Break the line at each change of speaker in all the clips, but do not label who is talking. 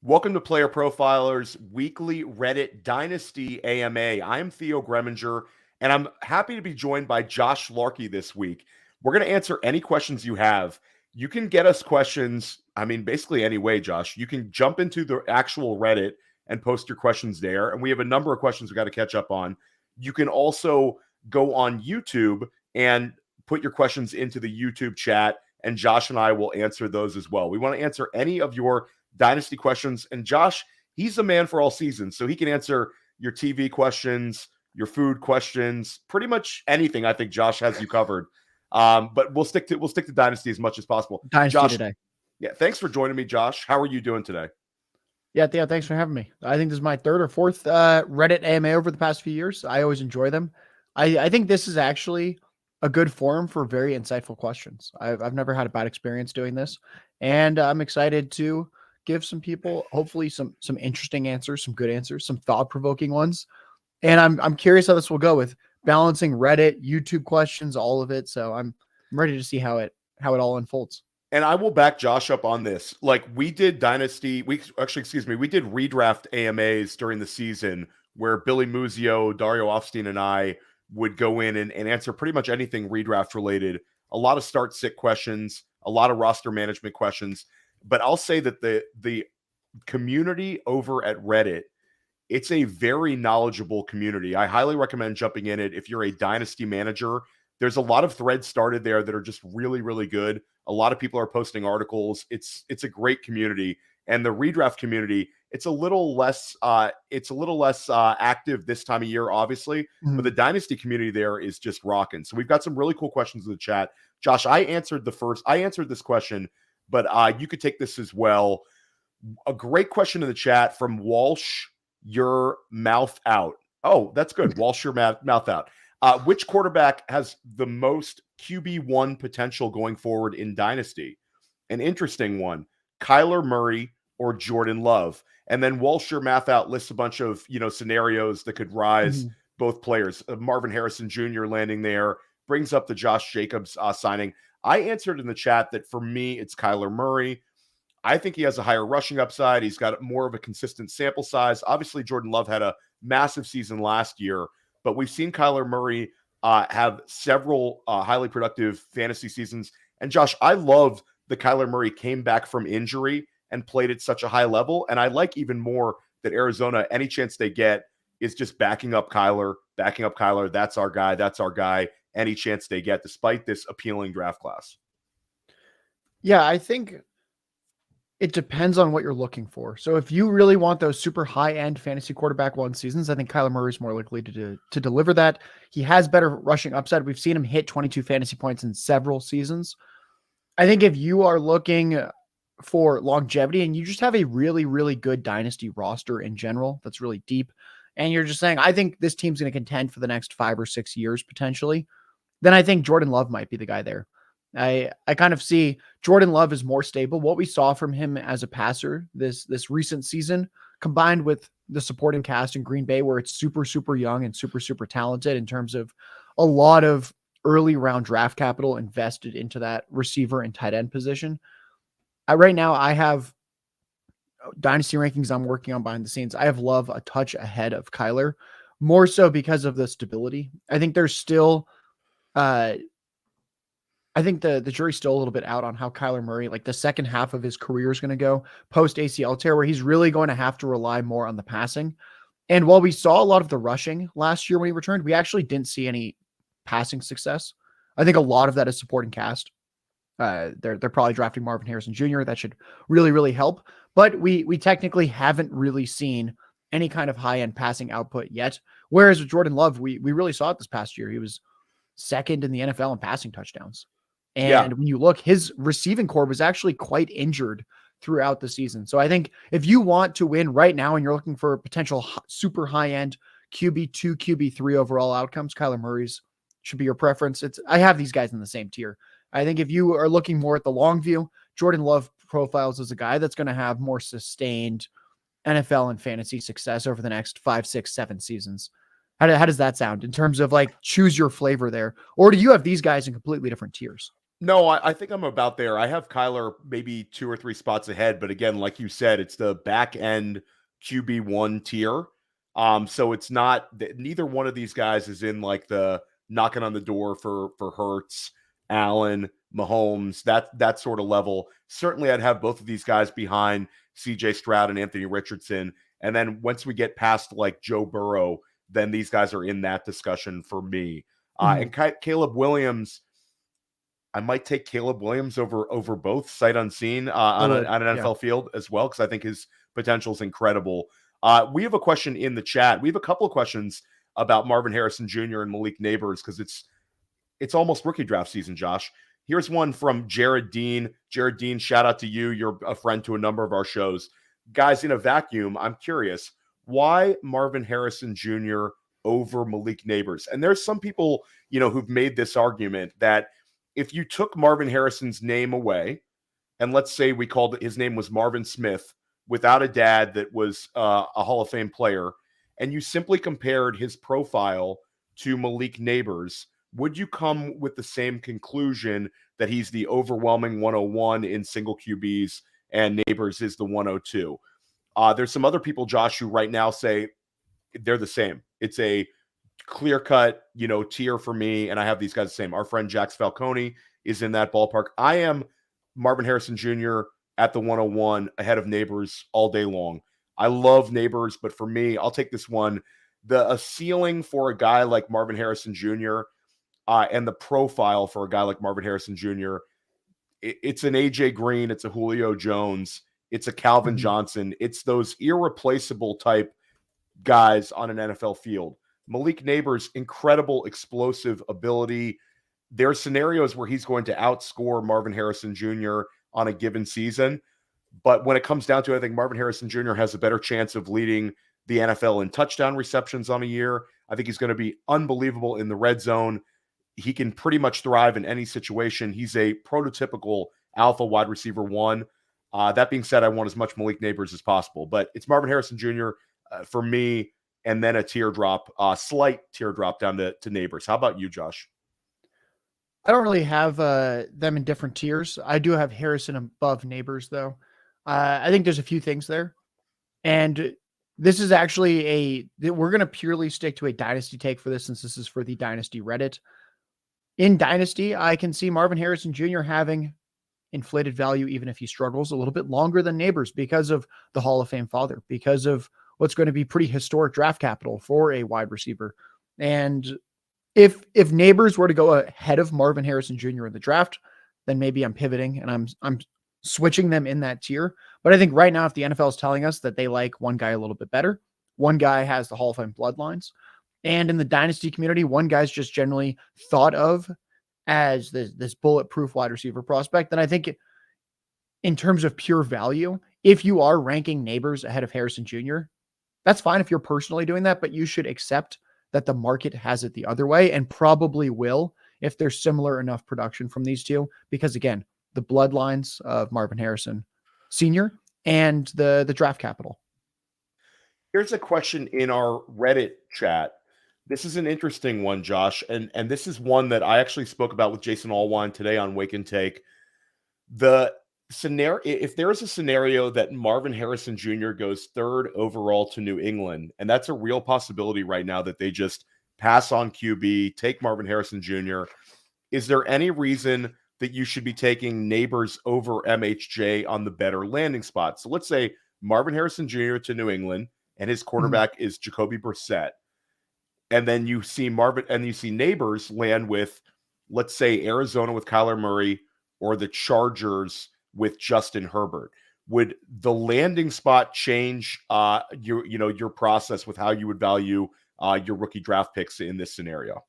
Welcome to Player Profiler's weekly Reddit Dynasty AMA. I'm Theo Gremminger, and I'm happy to be joined by Josh Larky this week. We're going to answer any questions you have. You can get us questions, basically any way, Josh. You can jump into the actual Reddit and post your questions there, and we have a number of questions we got to catch up on. You can also go on YouTube and put your questions into the YouTube chat, and Josh and I will answer those as well. We want to answer any of your Dynasty questions, and Josh, he's a man for all seasons, so he can answer your TV questions, your food questions, pretty much anything. I think Josh has you covered. But we'll stick to Dynasty as much as possible.
Dynasty
Josh,
today.
Yeah, thanks for joining me, Josh. How are you doing today?
Yeah, Theo, thanks for having me. I think this is my third or fourth Reddit AMA over the past few years. I always enjoy them. I think this is actually a good forum for very insightful questions. I've never had a bad experience doing this, and I'm excited to give some people hopefully some interesting answers, some good answers, some thought-provoking ones. And I'm curious how this will go with balancing Reddit, YouTube questions, all of it. So I'm ready to see how it all unfolds.
And I will back Josh up on this. Like we did we did redraft AMAs during the season where Billy Muzio, Dario Offstein, and I would go in and answer pretty much anything redraft related. A lot of start-sit questions, a lot of roster management questions. But I'll say that the community over at Reddit, it's a very knowledgeable community. I highly recommend jumping in it if you're a Dynasty manager. There's a lot of threads started there that are just really, really good. A lot of people are posting articles. It's a great community. And the redraft community, it's a little less active this time of year, obviously. But the Dynasty community there is just rocking. So we've got some really cool questions in the chat. Josh, I answered this question, but you could take this as well. A great question in the chat from Walsh, your mouth out. Oh, that's good. Walsh, your mouth out. Which quarterback has the most QB1 potential going forward in Dynasty? An interesting one. Kyler Murray or Jordan Love. And then Walsh, your mouth out lists a bunch of scenarios that could rise both players. Marvin Harrison Jr. landing there, brings up the Josh Jacobs signing. I answered in the chat that for me, it's Kyler Murray. I think he has a higher rushing upside. He's got more of a consistent sample size. Obviously, Jordan Love had a massive season last year, but we've seen Kyler Murray have several highly productive fantasy seasons. And Josh, I love that Kyler Murray came back from injury and played at such a high level. And I like even more that Arizona, any chance they get, is just backing up Kyler. That's our guy. Any chance they get, despite this appealing draft class.
Yeah, I think it depends on what you're looking for. So if you really want those super high-end fantasy quarterback one seasons, I think Kyler Murray is more likely to deliver that. He has better rushing upside. We've seen him hit 22 fantasy points in several seasons. I think if you are looking for longevity and you just have a really, really good dynasty roster in general that's really deep, and you're just saying, I think this team's going to contend for the next 5 or 6 years potentially, then I think Jordan Love might be the guy there. I kind of see Jordan Love is more stable. What we saw from him as a passer this recent season, combined with the supporting cast in Green Bay, where it's super, super young and super, super talented in terms of a lot of early round draft capital invested into that receiver and tight end position. Right now, I have dynasty rankings I'm working on behind the scenes. I have Love a touch ahead of Kyler, more so because of the stability. I think there's still I think the jury's still a little bit out on how Kyler Murray, like the second half of his career, is going to go post ACL tear, where he's really going to have to rely more on the passing. And while we saw a lot of the rushing last year when he returned, we actually didn't see any passing success. I think a lot of that is supporting cast. They're probably drafting Marvin Harrison Jr. That should really, really help. But we technically haven't really seen any kind of high-end passing output yet. Whereas with Jordan Love, we really saw it this past year. He was second in the NFL in passing touchdowns. And when you look, his receiving core was actually quite injured throughout the season. So I think if you want to win right now and you're looking for potential super high-end QB2, QB3 overall outcomes, Kyler Murray's should be your preference. I have these guys in the same tier. I think if you are looking more at the long view, Jordan Love profiles as a guy that's going to have more sustained NFL and fantasy success over the next 5, 6, 7 seasons. How does that sound in terms of like choose your flavor there? Or do you have these guys in completely different tiers?
No, I think I'm about there. I have Kyler maybe 2 or 3 spots ahead, but again, like you said, it's the back end QB1 tier. So it's not neither one of these guys is in like the knocking on the door for Hurts, Allen, Mahomes, that sort of level. Certainly I'd have both of these guys behind CJ Stroud and Anthony Richardson. And then once we get past like Joe Burrow, then these guys are in that discussion for me. And Caleb Williams, I might take Caleb Williams over both sight unseen on an NFL field as well, because I think his potential is incredible. We have a question in the chat. We have a couple of questions about Marvin Harrison Jr. and Malik Neighbors because it's almost rookie draft season, Josh. Here's one from Jared Dean. Jared Dean, shout out to you. You're a friend to a number of our shows. Guys, in a vacuum, I'm curious, why Marvin Harrison Jr. over Malik Neighbors? And there's some people, who've made this argument that if you took Marvin Harrison's name away, and let's say we called it, his name was Marvin Smith, without a dad that was a Hall of Fame player, and you simply compared his profile to Malik Neighbors, would you come with the same conclusion that he's the overwhelming 101 in single QBs and Neighbors is the 102? There's some other people, Josh, who right now say they're the same. It's a clear-cut, tier for me, and I have these guys the same. Our friend Jax Falcone is in that ballpark. I am Marvin Harrison Jr. at the 101 ahead of Neighbors all day long. I love Neighbors, but for me, I'll take this one. A ceiling for a guy like Marvin Harrison Jr. And the profile for a guy like Marvin Harrison Jr., it's an AJ Green, it's a Julio Jones, it's a Calvin Johnson. It's those irreplaceable type guys on an NFL field. Malik Neighbors, incredible explosive ability. There are scenarios where he's going to outscore Marvin Harrison Jr. on a given season. But when it comes down to it, I think Marvin Harrison Jr. has a better chance of leading the NFL in touchdown receptions on a year. I think he's going to be unbelievable in the red zone. He can pretty much thrive in any situation. He's a prototypical alpha wide receiver one. That being said, I want as much Malik Neighbors as possible. But it's Marvin Harrison Jr. For me, and then a teardrop, slight teardrop down to Neighbors. How about you, Josh?
I don't really have them in different tiers. I do have Harrison above Neighbors, though. I think there's a few things there. And this is actually we're going to purely stick to a Dynasty take for this, since this is for the Dynasty Reddit. In Dynasty, I can see Marvin Harrison Jr. having inflated value, even if he struggles a little bit longer than Neighbors, because of the Hall of Fame father, because of what's going to be pretty historic draft capital for a wide receiver. And if Neighbors were to go ahead of Marvin Harrison Jr. in the draft, then maybe I'm pivoting and I'm switching them in that tier. But I think right now, if the NFL is telling us that they like one guy a little bit better, one guy has the Hall of Fame bloodlines, and in the Dynasty community, one guy's just generally thought of as this bulletproof wide receiver prospect, then I think in terms of pure value, if you are ranking Neighbors ahead of Harrison Jr., that's fine if you're personally doing that, but you should accept that the market has it the other way, and probably will if there's similar enough production from these two, because again, the bloodlines of Marvin Harrison Sr. and the draft capital.
Here's a question in our Reddit chat. This is an interesting one, Josh, and this is one that I actually spoke about with Jason Allwine today on Wake and Take. The scenario, if there is a scenario that Marvin Harrison Jr. goes third overall to New England, and that's a real possibility right now that they just pass on QB, take Marvin Harrison Jr., is there any reason that you should be taking Neighbors over MHJ on the better landing spot? So let's say Marvin Harrison Jr. to New England, and his quarterback is Jacoby Brissett. And then you see Neighbors land with, let's say, Arizona with Kyler Murray or the Chargers with Justin Herbert. Would the landing spot change your process with how you would value your rookie draft picks in this scenario?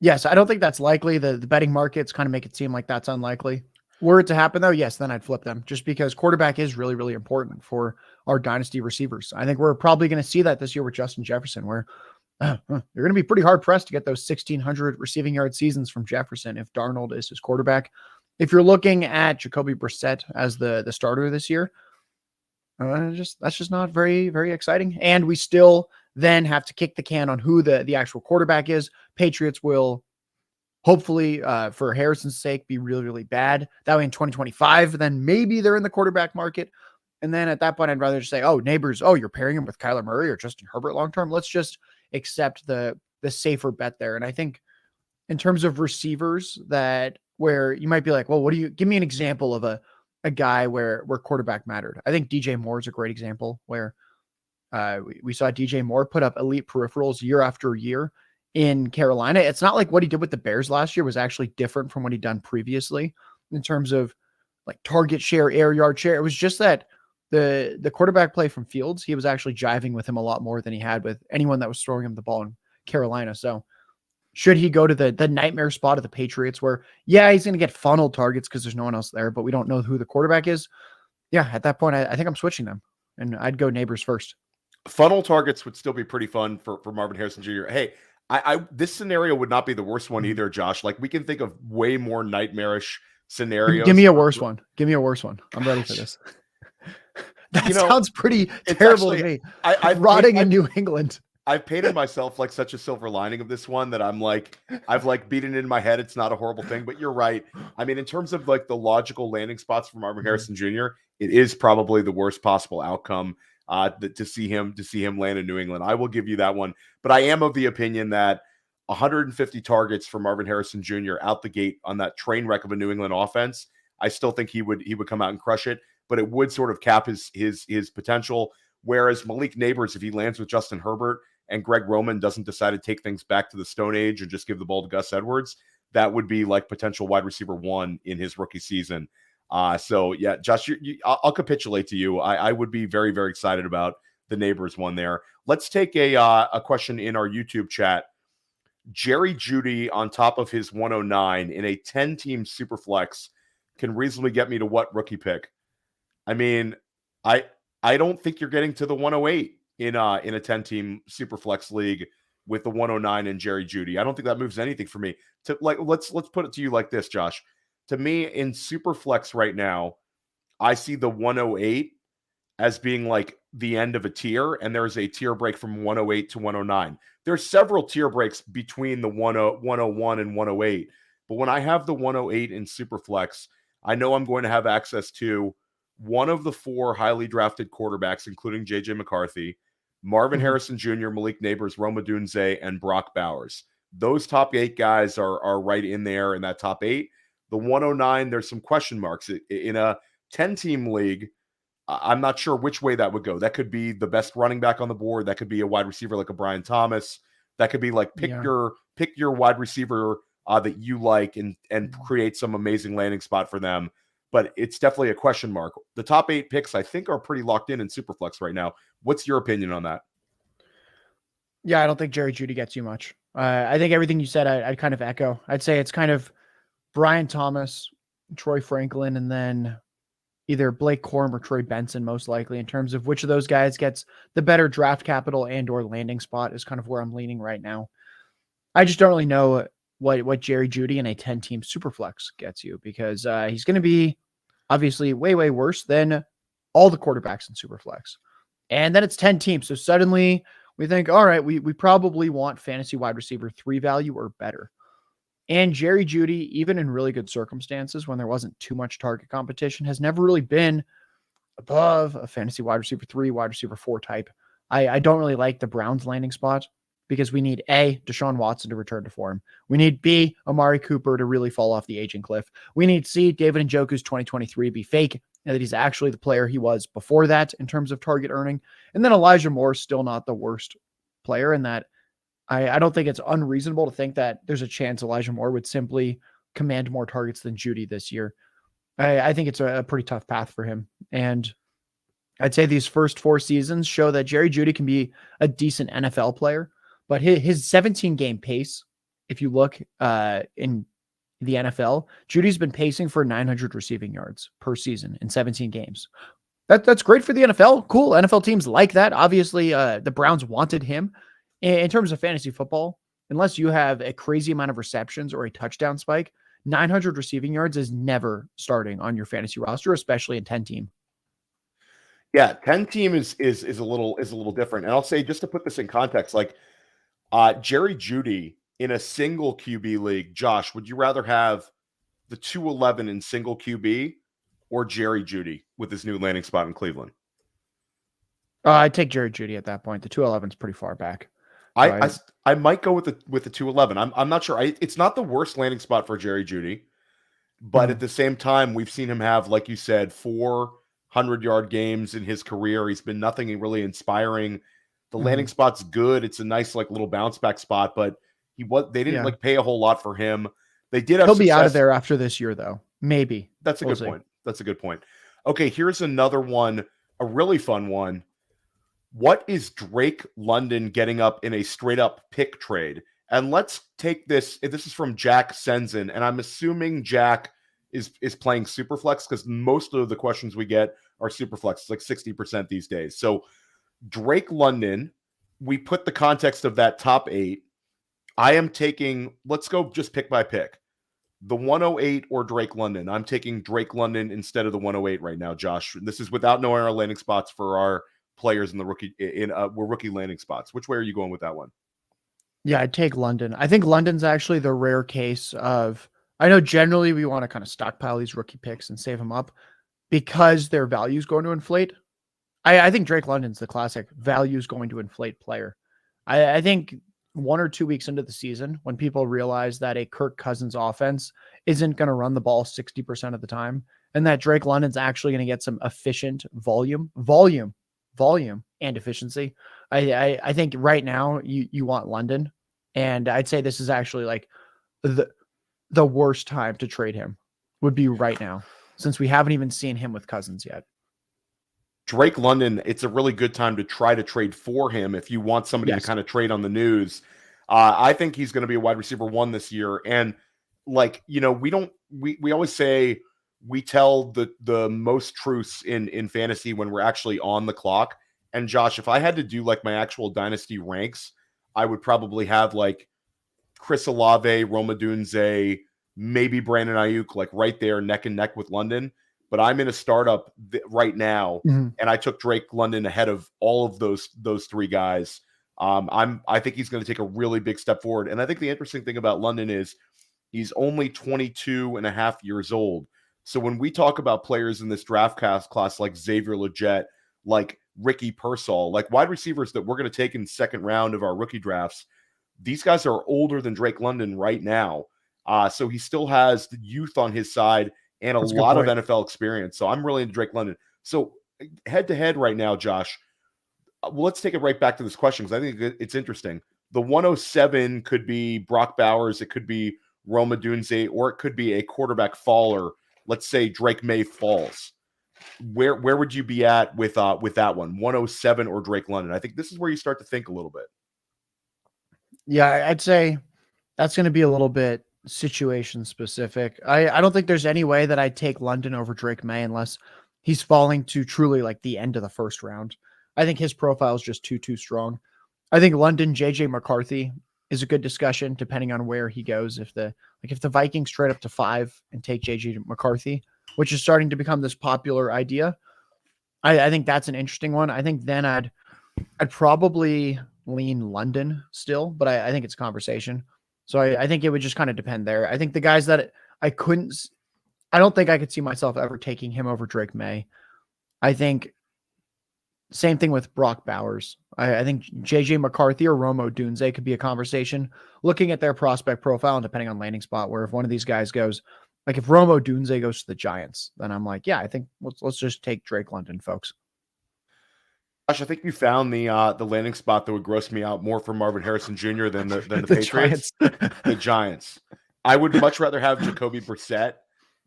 Yes, I don't think that's likely. The betting markets kind of make it seem like that's unlikely. Were it to happen, though, yes, then I'd flip them, just because quarterback is really, really important for our Dynasty receivers. I think we're probably going to see that this year with Justin Jefferson, where you're going to be pretty hard-pressed to get those 1,600 receiving yard seasons from Jefferson if Darnold is his quarterback. If you're looking at Jacoby Brissett as the starter this year, that's just not very, very exciting. And we still then have to kick the can on who the actual quarterback is. Patriots will hopefully, for Harrison's sake, be really, really bad. That way in 2025, then maybe they're in the quarterback market. And then at that point, I'd rather just say, oh, neighbors, oh, you're pairing him with Kyler Murray or Justin Herbert long-term. Let's just accept the safer bet there. And I think in terms of receivers that where you might be like, well, give me an example of a guy where quarterback mattered. I think DJ Moore is a great example where we saw DJ Moore put up elite peripherals year after year in Carolina. It's not like what he did with the Bears last year was actually different from what he'd done previously in terms of like target share, air yard share. It was just that the quarterback play from Fields, he was actually jiving with him a lot more than he had with anyone that was throwing him the ball in Carolina. So should he go to the nightmare spot of the Patriots where, yeah, he's going to get funneled targets because there's no one else there, but we don't know who the quarterback is. Yeah, at that point, I think I'm switching them and I'd go neighbors first.
Funnel targets would still be pretty fun for Marvin Harrison Jr. Hey, this scenario would not be the worst one either, Josh. Like we can think of way more nightmarish scenarios.
Give me a worse one. Give me a worse one. I'm ready for this. That sounds pretty terrible to me. I'm rotting in New England.
I've painted myself like such a silver lining of this one that I've beaten it in my head. It's not a horrible thing, but you're right. I mean, in terms of like the logical landing spots for Marvin Harrison Jr., it is probably the worst possible outcome to see him land in New England. I will give you that one, but I am of the opinion that 150 targets for Marvin Harrison Jr. out the gate on that train wreck of a New England offense, I still think he would come out and crush it, but it would sort of cap his potential. Whereas Malik Neighbors, if he lands with Justin Herbert and Greg Roman doesn't decide to take things back to the Stone Age and just give the ball to Gus Edwards, that would be like potential wide receiver 1 in his rookie season. So yeah, Josh, I'll capitulate to you. I would be very, very excited about the Neighbors one there. Let's take a question in our YouTube chat. Jerry Jeudy on top of his 109 in a 10-team Superflex can reasonably get me to what rookie pick? I mean, I don't think you're getting to the 108 in a 10-team Superflex league with the 109 and Jerry Jeudy. I don't think that moves anything for me. Let's put it to you like this, Josh. To me, in Superflex right now, I see the 108 as being like the end of a tier, and there's a tier break from 108 to 109. There's several tier breaks between the 101 and 108, but when I have the 108 in Superflex, I know I'm going to have access to one of the 4 highly drafted quarterbacks, including J.J. McCarthy, Marvin Harrison Jr., Malik Neighbors, Rome Odunze, and Brock Bowers. Those top 8 guys are right in there in that top 8. The 109, there's some question marks. In a 10-team league, I'm not sure which way that would go. That could be the best running back on the board. That could be a wide receiver like a Brian Thomas. That could be like pick your wide receiver that you like and create some amazing landing spot for them. But it's definitely a question mark. The top 8 picks, I think, are pretty locked in Superflex right now. What's your opinion on that?
Yeah, I don't think Jerry Jeudy gets you much. I think everything you said, I'd kind of echo. I'd say it's kind of Brian Thomas, Troy Franklin, and then either Blake Corm or Troy Benson, most likely, in terms of which of those guys gets the better draft capital and or landing spot is kind of where I'm leaning right now. I just don't really know what Jerry Jeudy in a 10-team Superflex gets you, because he's going to be obviously way, way worse than all the quarterbacks in Superflex. And then it's 10 teams. So suddenly we think, all right, we probably want fantasy wide receiver 3 value or better. And Jerry Jeudy, even in really good circumstances when there wasn't too much target competition, has never really been above a fantasy wide receiver 3, wide receiver 4 type. I don't really like the Browns landing spot because we need A, Deshaun Watson to return to form. We need B, Amari Cooper to really fall off the aging cliff. We need C, David Njoku's 2023 be fake, and that he's actually the player he was before that in terms of target earning. And then Elijah Moore's still not the worst player in that. I don't think it's unreasonable to think that there's a chance Elijah Moore would simply command more targets than Jeudy this year. I think it's a pretty tough path for him. And I'd say these first 4 seasons show that Jerry Jeudy can be a decent NFL player, but his 17-game pace, if you look in the NFL, Judy's been pacing for 900 receiving yards per season in 17 games. That's great for the NFL. Cool. NFL teams like that. Obviously, the Browns wanted him. In terms of fantasy football, unless you have a crazy amount of receptions or a touchdown spike, 900 receiving yards is never starting on your fantasy roster, especially in 10-team.
Yeah, 10 team is a little different. And I'll say, just to put this in context, like Jerry Jeudy in a single QB league. Josh, would you rather have the 211 in single QB or Jerry Jeudy with his new landing spot in Cleveland?
I'd take Jerry Jeudy at that point. The 211 is pretty far back.
I might go with the 211. I'm not sure. It's not the worst landing spot for Jerry Jeudy, but at the same time, we've seen him have, like you said, 400-yard games in his career. He's been nothing really inspiring. The landing spot's good. It's a nice like little bounce back spot, but they didn't like pay a whole lot for him. They did have
He'll be out of there after this year, though. Maybe.
That's a good point. That's a good point. Okay, here's another one, a really fun one. What is Drake London getting up in a straight up pick trade? And let's take this. This is from Jack Senzen, and I'm assuming Jack is playing Superflex, because most of the questions we get are Superflex. It's like 60% these days. So Drake London, we put the context of that top 8. I am taking, let's go just pick by pick. The 108 or Drake London. I'm taking Drake London instead of the 108 right now, Josh. This is without knowing our landing spots for our players in the rookie we're rookie landing spots. Which way are you going with that one?
Yeah, I'd take London. I think London's actually the rare case of, I know generally we want to kind of stockpile these rookie picks and save them up because their value is going to inflate. I think Drake London's the classic value is going to inflate player. I think 1 or 2 weeks into the season, when people realize that a Kirk Cousins offense isn't going to run the ball 60% of the time, and that Drake London's actually going to get some efficient volume and efficiency. I think right now you want London, and I'd say this is actually like the worst time to trade him would be right now, since we haven't even seen him with Cousins yet.
Drake London, it's a really good time to try to trade for him if you want somebody to kind of trade on the news. I think he's going to be a wide receiver 1 this year. And like, we always say we tell the most truths in fantasy when we're actually on the clock. And Josh, if I had to do like my actual dynasty ranks, I would probably have like Chris Olave, Roma Dunze, maybe Brandon Ayuk, like right there neck and neck with London. But I'm in a startup right now, and I took Drake London ahead of all of those 3 guys. I think he's going to take a really big step forward. And I think the interesting thing about London is he's only 22 and a half years old. So when we talk about players in this draft class like Xavier Legette, like Ricky Pearsall, like wide receivers that we're going to take in second round of our rookie drafts, these guys are older than Drake London right now. So he still has the youth on his side and a lot of NFL experience. So I'm really into Drake London. So head to head right now, Josh, well, let's take it right back to this question, because I think it's interesting. The 107 could be Brock Bowers. It could be Roma Dunze, or it could be a quarterback faller. Let's say Drake May falls. Where would you be at with that one, 107 or Drake London? I think this is where you start to think a little bit.
Yeah, I'd say that's going to be a little bit situation specific. I don't think there's any way that I'd take London over Drake May unless he's falling to truly like the end of the first round. I think his profile is just too strong. I think London, JJ McCarthy is a good discussion depending on where he goes. If the Vikings trade up to 5 and take JJ McCarthy, which is starting to become this popular idea, I think that's an interesting one. I think then I'd probably lean London still, but I think it's conversation. So I think it would just kind of depend there. I think the guys that I don't think I could see myself ever taking him over Drake May. I think same thing with Brock Bowers. I think JJ McCarthy or Roma Dunze could be a conversation looking at their prospect profile and depending on landing spot, where if one of these guys goes, like if Roma Dunze goes to the Giants, then I'm like, yeah, I think let's just take Drake London, folks.
Josh, I think you found the landing spot that would gross me out more for Marvin Harrison Jr. than the Patriots. The Giants. I would much rather have Jacoby Brissett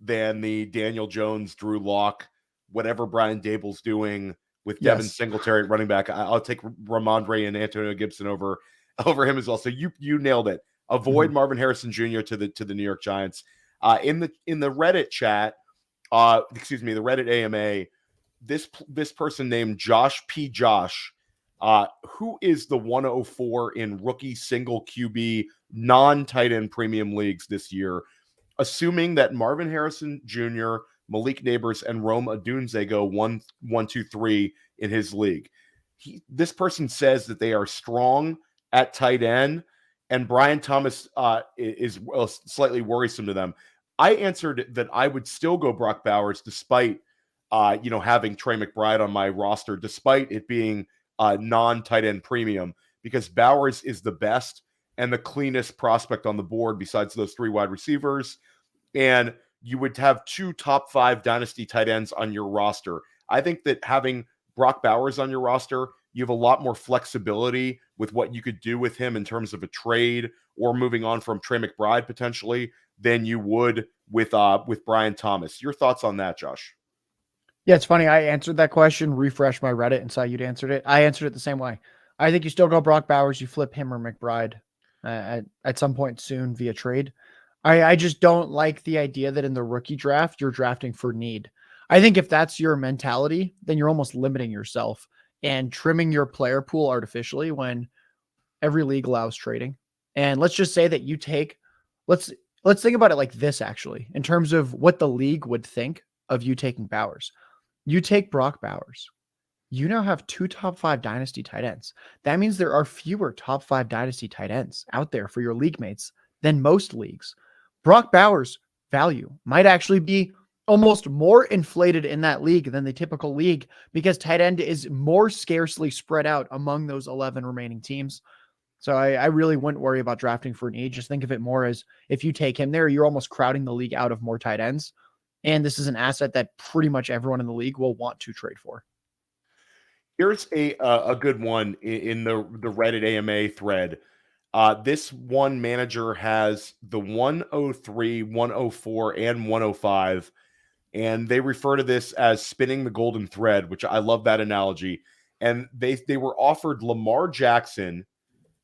than the Daniel Jones, Drew Lock, whatever Brian Dable's doing with Devin Singletary at running back. I'll take Ramondre and Antonio Gibson over him as well. So you nailed it. Avoid Marvin Harrison Jr. to the New York Giants. In the Reddit chat, the Reddit AMA. This person named Josh P. Josh, who is the 104 in rookie single QB non-tight end premium leagues this year, assuming that Marvin Harrison Jr., Malik Neighbors, and Rome Odunze go 1, 1, 2, 3 in his league. This person says that they are strong at tight end, and Brian Thomas is slightly worrisome to them. I answered that I would still go Brock Bowers despite having Trey McBride on my roster, despite it being non-tight end premium, because Bowers is the best and the cleanest prospect on the board besides those 3 wide receivers. And you would have 2 top 5 dynasty tight ends on your roster. I think that having Brock Bowers on your roster, you have a lot more flexibility with what you could do with him in terms of a trade or moving on from Trey McBride potentially than you would with Brian Thomas. Your thoughts on that, Josh?
Yeah, it's funny. I answered that question, refreshed my Reddit, and saw you'd answered it. I answered it the same way. I think you still go Brock Bowers. You flip him or McBride at some point soon via trade. I just don't like the idea that in the rookie draft, you're drafting for need. I think if that's your mentality, then you're almost limiting yourself and trimming your player pool artificially when every league allows trading. And let's just say that you take, let's think about it like this, actually, in terms of what the league would think of you taking Bowers. You take Brock Bowers. You now have 2 top 5 dynasty tight ends. That means there are fewer top 5 dynasty tight ends out there for your league mates than most leagues. Brock Bowers' value might actually be almost more inflated in that league than the typical league because tight end is more scarcely spread out among those 11 remaining teams. So I really wouldn't worry about drafting for need. Just think of it more as if you take him there, you're almost crowding the league out of more tight ends. And this is an asset that pretty much everyone in the league will want to trade for.
Here's a good one in the Reddit AMA thread. This one manager has the 103, 104, and 105, and they refer to this as spinning the golden thread, which I love that analogy. And they were offered Lamar Jackson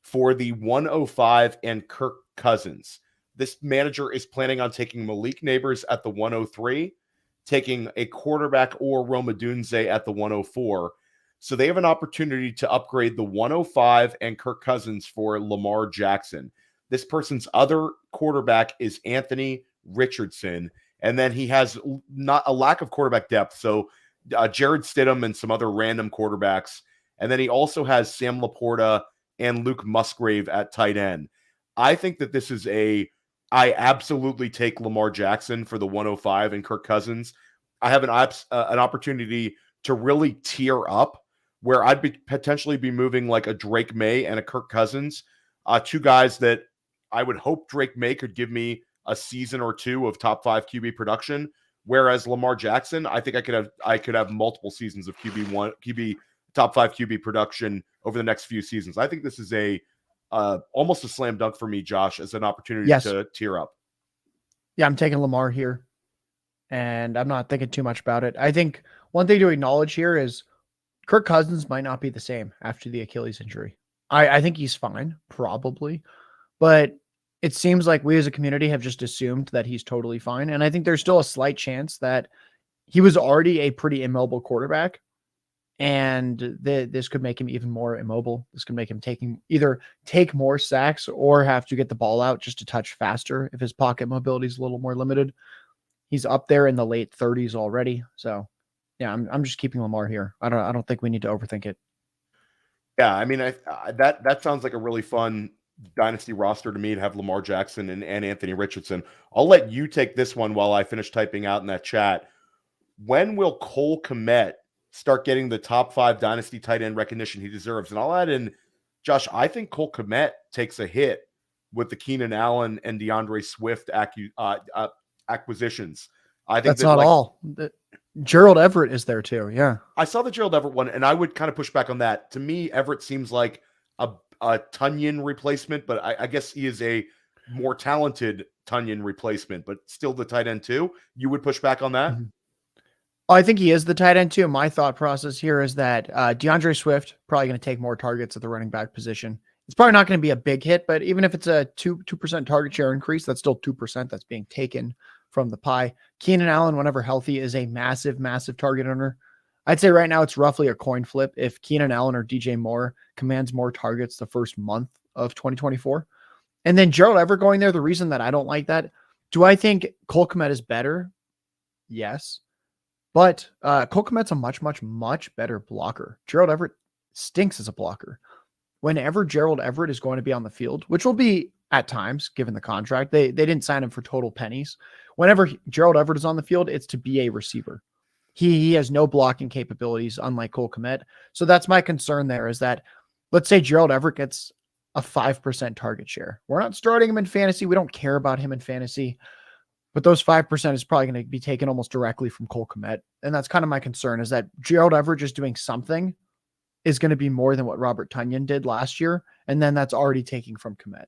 for the 105 and Kirk Cousins. This manager is planning on taking Malik Neighbors at the 103, taking a quarterback or Rome Odunze at the 104. So they have an opportunity to upgrade the 105 and Kirk Cousins for Lamar Jackson. This person's other quarterback is Anthony Richardson, and then he has not a lack of quarterback depth. So Jared Stidham and some other random quarterbacks. And then he also has Sam Laporta and Luke Musgrave at tight end. I think that this is I absolutely take Lamar Jackson for the 105 and Kirk Cousins. I have an opportunity to really tier up where I'd potentially be moving like a Drake May and a Kirk Cousins, 2 guys that I would hope Drake May could give me a season or 2 of top 5 QB production. Whereas Lamar Jackson, I think I could have multiple seasons of QB top 5 QB production over the next few seasons. I think this is almost a slam dunk for me, Josh, as an opportunity to tier up.
Yeah, I'm taking Lamar here, and I'm not thinking too much about it. I think one thing to acknowledge here is Kirk Cousins might not be the same after the Achilles injury. I think he's fine, probably, but it seems like we as a community have just assumed that he's totally fine. And I think there's still a slight chance that he was already a pretty immobile quarterback, and this could make him even more immobile. This could make him either take more sacks or have to get the ball out just a touch faster if his pocket mobility is a little more limited. He's up there in the late 30s already. So yeah, I'm just keeping Lamar here. I don't think we need to overthink it.
Yeah, I mean, that sounds like a really fun dynasty roster to me to have Lamar Jackson and Anthony Richardson. I'll let you take this one while I finish typing out in that chat. When will Cole Kmet start getting the top 5 dynasty tight end recognition he deserves? And I'll add in, Josh, I think Cole Kmet takes a hit with the Keenan Allen and DeAndre Swift acquisitions. I think
that's not all. Gerald Everett is there too. Yeah.
I saw the Gerald Everett one, and I would kind of push back on that. To me, Everett seems like a Tunyon replacement, but I guess he is a more talented Tunyon replacement, but still the tight end too. You would push back on that?
Mm-hmm. I think he is the tight end too. My thought process here is that DeAndre Swift probably going to take more targets at the running back position. It's probably not going to be a big hit, but even if it's a 2% target share increase, that's still 2% that's being taken from the pie. Keenan Allen, whenever healthy, is a massive, massive target earner. I'd say right now it's roughly a coin flip if Keenan Allen or DJ Moore commands more targets the first month of 2024. And then Gerald Everett going there, the reason that I don't like that, do I think Cole Kmet is better? Yes. But Cole Kmet's a much, much, much better blocker. Gerald Everett stinks as a blocker. Whenever Gerald Everett is going to be on the field, which will be at times, given the contract, they didn't sign him for total pennies. Whenever Gerald Everett is on the field, it's to be a receiver. He has no blocking capabilities, unlike Cole Kmet. So that's my concern there, is that let's say Gerald Everett gets a 5% target share. We're not starting him in fantasy. We don't care about him in fantasy. But those 5% is probably going to be taken almost directly from Cole Kmet. And that's kind of my concern, is that Gerald Everett just doing something is going to be more than what Robert Tonyan did last year. And then that's already taking from Kmet.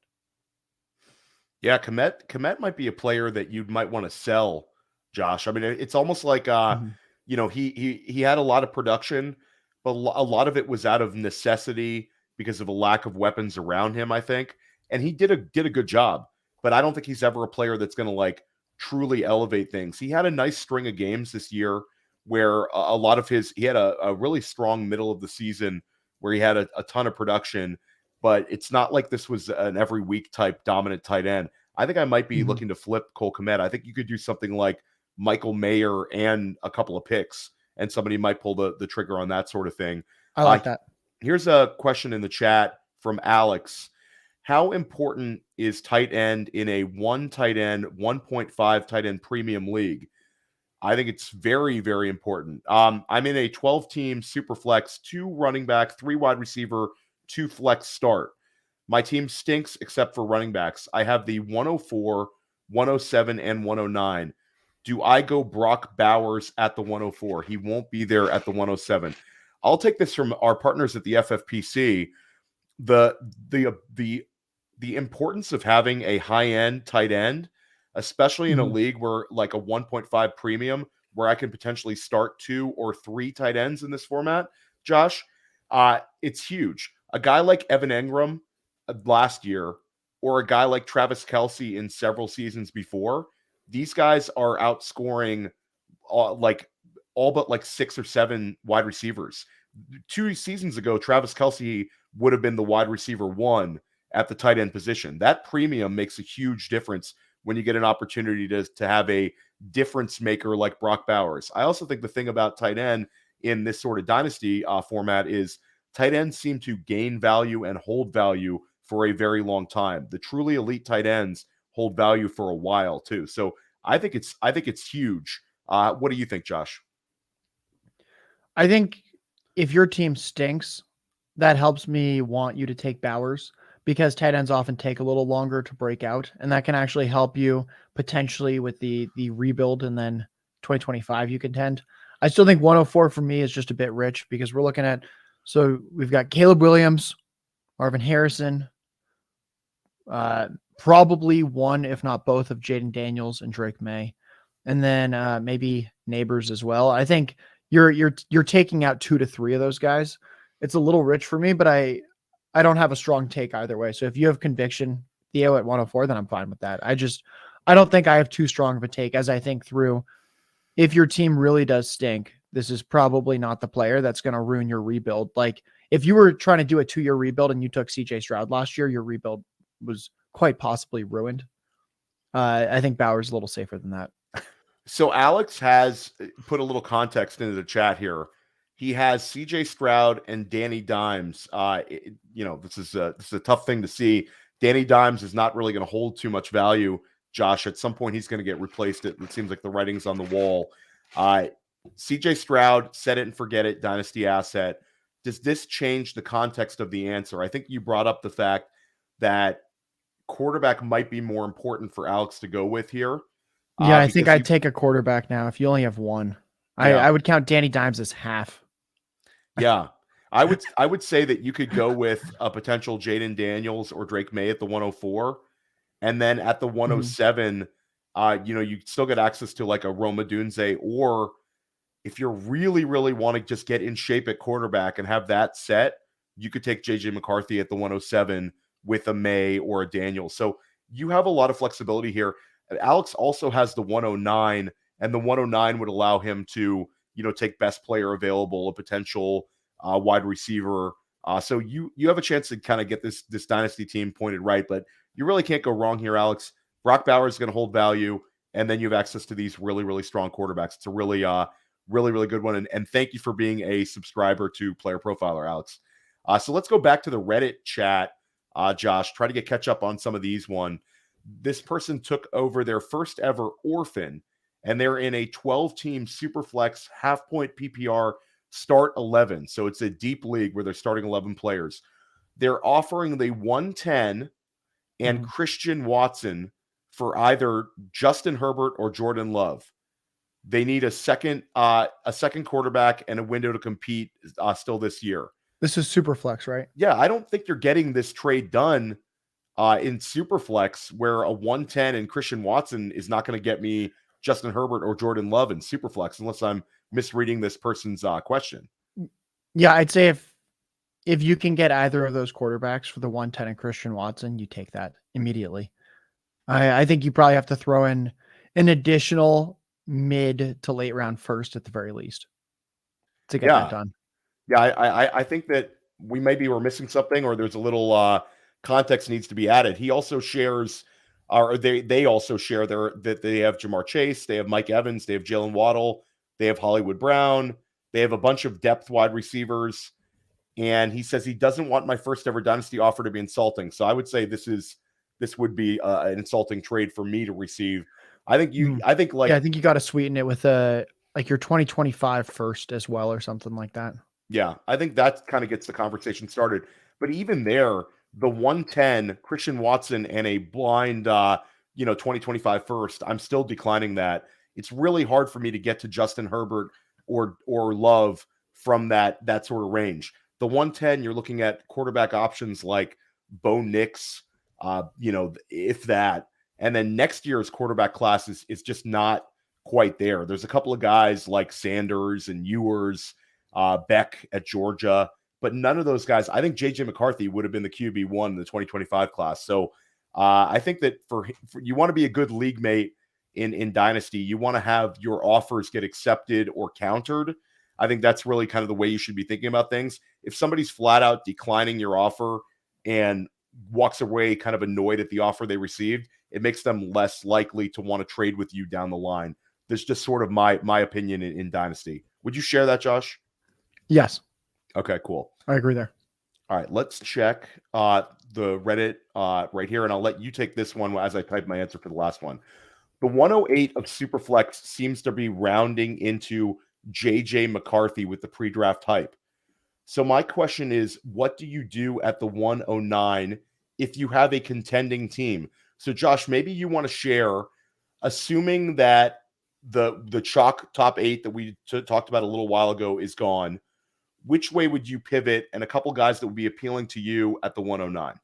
Yeah, Kmet might be a player that you might want to sell, Josh. I mean, it's almost like, he had a lot of production, but a lot of it was out of necessity because of a lack of weapons around him, I think. And he did a good job, but I don't think he's ever a player that's going to like truly elevate things. He had a nice string of games this year where a lot of he had a really strong middle of the season where he had a ton of production, but it's not like this was an every week type dominant tight end. I think I might be looking to flip Cole Kmet. I think you could do something like Michael Mayer and a couple of picks, and somebody might pull the trigger on that sort of thing.
I like that.
Here's a question in the chat from Alex. How important is tight end in a 1 tight end, 1.5 tight end premium league? I think it's very, very important. I'm in a 12-team Superflex, 2 running back, 3 wide receiver, 2 flex start. My team stinks except for running backs. I have the 104, 107, and 109. Do I go Brock Bowers at the 104? He won't be there at the 107. I'll take this from our partners at the FFPC. The importance of having a high-end tight end, especially in a league where like a 1.5 premium, where I can potentially start 2 or 3 tight ends in this format, Josh, it's huge. A guy like Evan Engram last year, or a guy like Travis Kelce in several seasons before, these guys are outscoring like all but like 6 or 7 wide receivers. 2 seasons ago, Travis Kelce would have been the wide receiver 1 at the tight end position. That premium makes a huge difference when you get an opportunity to have a difference maker like Brock Bowers. I also think the thing about tight end in this sort of dynasty format is tight ends seem to gain value and hold value for a very long time. The truly elite tight ends hold value for a while too. So I think it's huge. What do you think, Josh?
I think if your team stinks, that helps me want you to take Bowers, because tight ends often take a little longer to break out, and that can actually help you potentially with the rebuild, and then 2025 you contend. I still think 104 for me is just a bit rich, because we're looking at, so we've got Caleb Williams, Marvin Harrison, probably one, if not both, of Jaden Daniels and Drake May, and then maybe Neighbors as well. I think you're taking out 2 to 3 of those guys. It's a little rich for me, but I don't have a strong take either way. So if you have conviction, Theo, at 104, then I'm fine with that. I don't think I have too strong of a take, as I think through, if your team really does stink, this is probably not the player that's going to ruin your rebuild. Like if you were trying to do a 2-year rebuild and you took CJ Stroud last year, your rebuild was quite possibly ruined. I think Bauer's a little safer than that.
So Alex has put a little context into the chat here. He has CJ Stroud and Danny Dimes. This is a tough thing to see. Danny Dimes is not really going to hold too much value, Josh. At some point, he's going to get replaced. It seems like the writing's on the wall. CJ Stroud, set it and forget it, dynasty asset. Does this change the context of the answer? I think you brought up the fact that quarterback might be more important for Alex to go with here.
Yeah, I think I'd take a quarterback now if you only have one. Yeah. I would count Danny Dimes as half.
Yeah, I would say that you could go with a potential Jaden Daniels or Drake May at the 104, and then at the 107, you still get access to like a Roma Dunze, or if you're really, really want to just get in shape at quarterback and have that set, you could take JJ McCarthy at the 107 with a May or a Daniel. So you have a lot of flexibility here. Alex also has the 109, and the 109 would allow him to, take best player available, a potential wide receiver. So you have a chance to kind of get this dynasty team pointed right, but you really can't go wrong here, Alex. Brock Bowers is going to hold value. and then you have access to these really, really strong quarterbacks. It's a really, really, really good one. And thank you for being a subscriber to Player Profiler, Alex. So let's go back to the Reddit chat, Josh. Try to catch up on some of these. This person took over their first ever orphan, and they're in a 12-team Superflex half-point PPR start 11. So it's a deep league where they're starting 11 players. They're offering the 110 and Christian Watson for either Justin Herbert or Jordan Love. They need a second quarterback and a window to compete still this year.
This is Superflex, right?
Yeah, I don't think you're getting this trade done in Superflex, where a 110 and Christian Watson is not going to get me Justin Herbert or Jordan Love in Superflex, unless I'm misreading this person's question.
Yeah, I'd say if you can get either of those quarterbacks for the 110 and Christian Watson, you take that immediately. I think you probably have to throw in an additional mid to late round first at the very least to get that done.
Yeah, I think that we're missing something, or there's a little context needs to be added. He also shares, or they also share that they have Jamar Chase, they have Mike Evans, they have Jalen Waddle, they have Hollywood Brown, they have a bunch of depth wide receivers, and he says he doesn't want my first ever Dynasty offer to be insulting. So I would say this would be an insulting trade for me to receive. I think you got to
sweeten it with like your 2025 first as well, or something like that.
Yeah, I think that kind of gets the conversation started. But even there, the 110 Christian Watson and a blind 2025 first, I'm still declining that. It's really hard for me to get to Justin Herbert or Love from that sort of range. The 110, you're looking at quarterback options like Bo Nix, if that. And then next year's quarterback class is just not quite there. There's a couple of guys like Sanders and Ewers, Beck at Georgia, but none of those guys. I think JJ McCarthy would have been the QB1 in the 2025 class. So I think that for you want to be a good league mate in Dynasty, you want to have your offers get accepted or countered. I think that's really kind of the way you should be thinking about things. If somebody's flat out declining your offer and walks away kind of annoyed at the offer they received, it makes them less likely to want to trade with you down the line. That's just sort of my opinion in Dynasty. Would you share that, Josh?
Yes.
Okay, cool.
I agree there.
All right, let's check the Reddit right here, and I'll let you take this one as I type my answer for the last one. The 108 of Superflex seems to be rounding into JJ McCarthy with the pre-draft hype. So my question is, what do you do at the 109 if you have a contending team? So Josh, maybe you want to share, assuming that the chalk top 8 that we talked about a little while ago is gone, which way would you pivot, and a couple guys that would be appealing to you at the 109?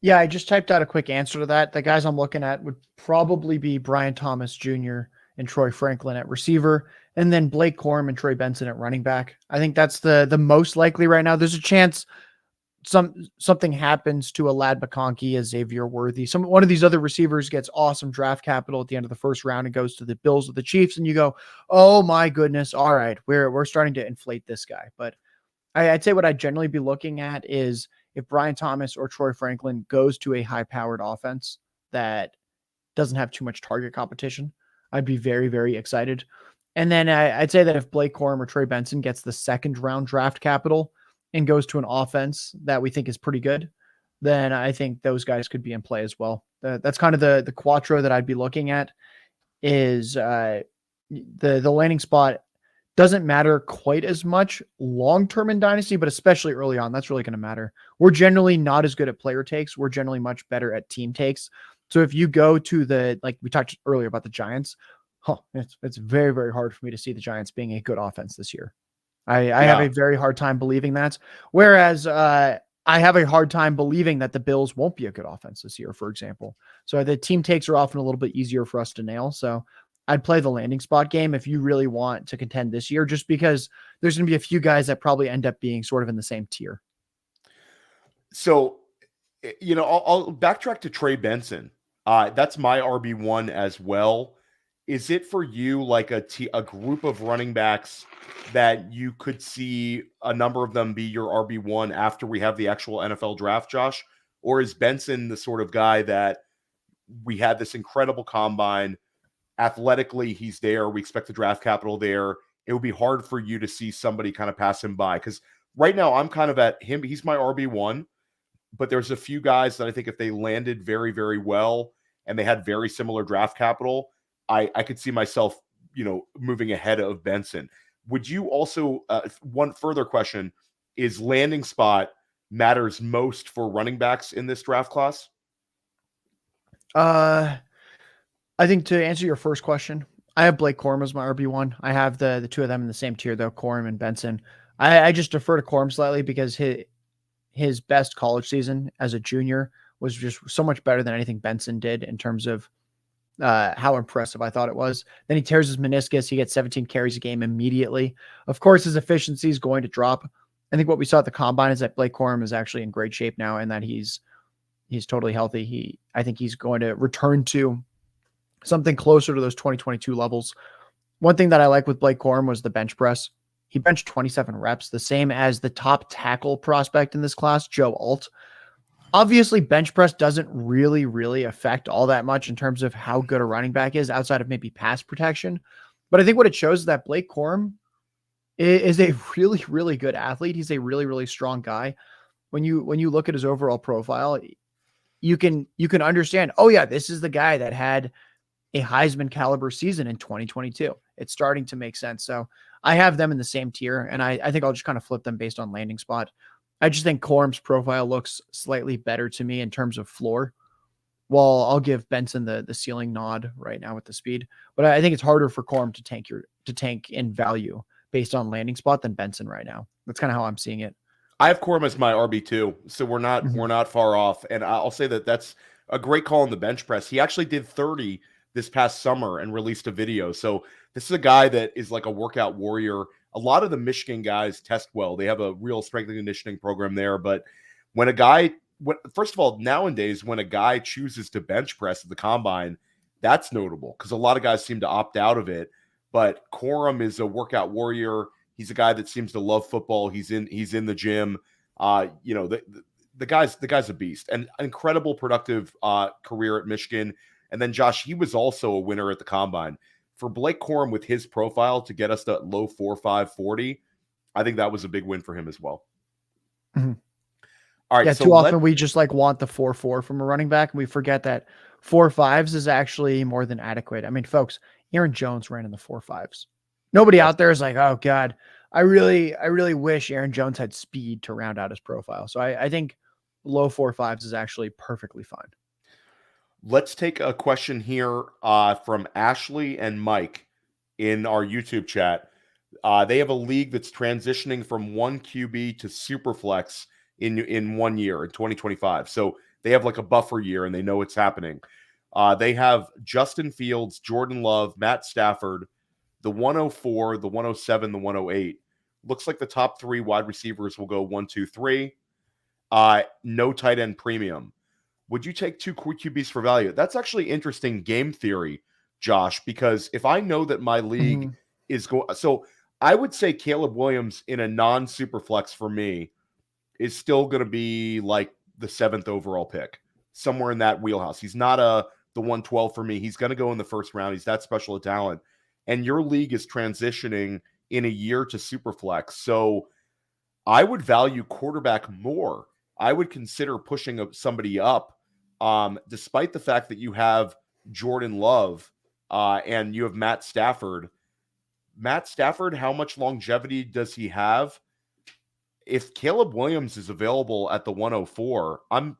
Yeah, I just typed out a quick answer to that. The guys I'm looking at would probably be Brian Thomas Jr. and Troy Franklin at receiver, and then Blake Corm and Trey Benson at running back. I think that's the most likely right now. There's a chance something happens to a Lad McConkey, a Xavier Worthy. One of these other receivers gets awesome draft capital at the end of the first round and goes to the Bills or the Chiefs, and you go, oh my goodness, all right, we're starting to inflate this guy. But I'd say what I'd generally be looking at is if Brian Thomas or Troy Franklin goes to a high-powered offense that doesn't have too much target competition, I'd be very, very excited. And then I'd say that if Blake Corm or Trey Benson gets the second round draft capital and goes to an offense that we think is pretty good, then I think those guys could be in play as well. That's kind of the quattro that I'd be looking at. Is the landing spot doesn't matter quite as much long-term in Dynasty, but especially early on, that's really going to matter. We're generally not as good at player takes. We're generally much better at team takes. So if you go to like we talked earlier about the Giants, it's very, very hard for me to see the Giants being a good offense this year. I have a very hard time believing that. Whereas I have a hard time believing that the Bills won't be a good offense this year, for example. So the team takes are often a little bit easier for us to nail. So I'd play the landing spot game if you really want to contend this year, just because there's going to be a few guys that probably end up being sort of in the same tier.
So, I'll backtrack to Trey Benson. That's my RB1 as well. Is it for you like a group of running backs that you could see a number of them be your RB1 after we have the actual NFL draft, Josh? Or is Benson the sort of guy that we had this incredible combine, Athletically, he's there. We expect the draft capital there. It would be hard for you to see somebody kind of pass him by, because right now I'm kind of at him. He's my RB1, but there's a few guys that I think if they landed very, very well and they had very similar draft capital, I could see myself, moving ahead of Benson. Would you also, one further question, is landing spot matters most for running backs in this draft class?
I think to answer your first question, I have Blake Corm as my RB1. I have the two of them in the same tier, though, Corm and Benson. I just defer to Corm slightly because his best college season as a junior was just so much better than anything Benson did in terms of how impressive I thought it was. Then he tears his meniscus. He gets 17 carries a game immediately. Of course, his efficiency is going to drop. I think what we saw at the combine is that Blake Corm is actually in great shape now and that he's totally healthy. I think he's going to return to something closer to those 2022 levels. One thing that I like with Blake Corm was the bench press. He benched 27 reps, the same as the top tackle prospect in this class, Joe Alt. Obviously, bench press doesn't really affect all that much in terms of how good a running back is outside of maybe pass protection. But I think what it shows is that Blake Corm is a really good athlete. He's a really strong guy. When you look at his overall profile, you can understand, oh yeah, this is the guy that had a Heisman caliber season in 2022. It's starting to make sense. So I have them in the same tier, and I think I'll just kind of flip them based on landing spot. I just think Corm's profile looks slightly better to me in terms of floor, while I'll give Benson the ceiling nod right now with the speed. But I think it's harder for Corm to tank in value based on landing spot than Benson right now. That's kind of how I'm seeing it.
I have Corm as my RB2, so we're not far off. And I'll say that that's a great call in the bench press. He actually did 30 this past summer and released a video. So this is a guy that is like a workout warrior. A lot of the Michigan guys test well. They have a real strength and conditioning program there. But first of all, nowadays, when a guy chooses to bench press at the combine, that's notable because a lot of guys seem to opt out of it. But Corm is a workout warrior. He's a guy that seems to love football. He's in the gym. The guy's a beast, and an incredible productive career at Michigan. And then Josh, he was also a winner at the combine. For Blake Corm with his profile to get us to low 4.5 40, I think that was a big win for him as well.
Mm-hmm.
All right.
Yeah, so too often we just want the 4.4 from a running back, and we forget that 4.5s is actually more than adequate. I mean, folks, Aaron Jones ran in the 4.5s. Nobody out there is like, oh God, I really wish Aaron Jones had speed to round out his profile. So I think low 4.5s is actually perfectly fine.
Let's take a question here from Ashley and Mike in our YouTube chat. They have a league that's transitioning from 1 QB to Superflex in 1 year, in 2025. So they have like a buffer year and they know it's happening. They have Justin Fields, Jordan Love, Matt Stafford, the 104, the 107, the 108. Looks like the top 3 wide receivers will go 1, 2, 3. No tight end premium. Would you take 2 quick QBs for value? That's actually interesting game theory, Josh, because if I know that my league is going, so I would say Caleb Williams in a non-super flex for me is still going to be like the 7th overall pick, somewhere in that wheelhouse. He's not the 112 for me. He's going to go in the first round. He's that special a talent. And your league is transitioning in a year to super flex. So I would value quarterback more. I would consider pushing somebody up. Despite the fact that you have Jordan Love and you have Matt Stafford. Matt Stafford, how much longevity does he have? If Caleb Williams is available at the 104, I'm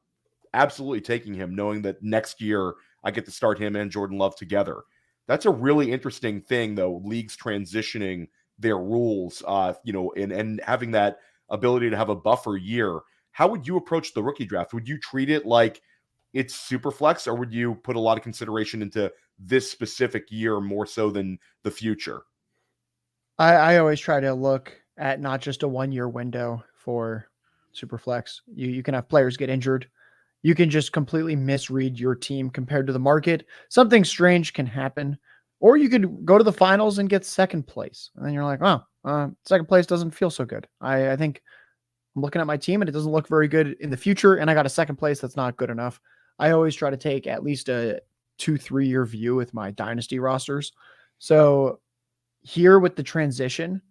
absolutely taking him, knowing that next year I get to start him and Jordan Love together. That's a really interesting thing, though, leagues transitioning their rules, and having that ability to have a buffer year. How would you approach the rookie draft? Would you treat it like it's super flex, or would you put a lot of consideration into this specific year more so than the future?
I always try to look at not just a 1 year window for super flex. You can have players get injured. You can just completely misread your team compared to the market. Something strange can happen, or you could go to the finals and get second place. And then you're like, oh, second place doesn't feel so good. I think I'm looking at my team and it doesn't look very good in the future. And I got a second place that's not good enough. I always try to take at least a 2-3 year view with my dynasty rosters. So here with the transition,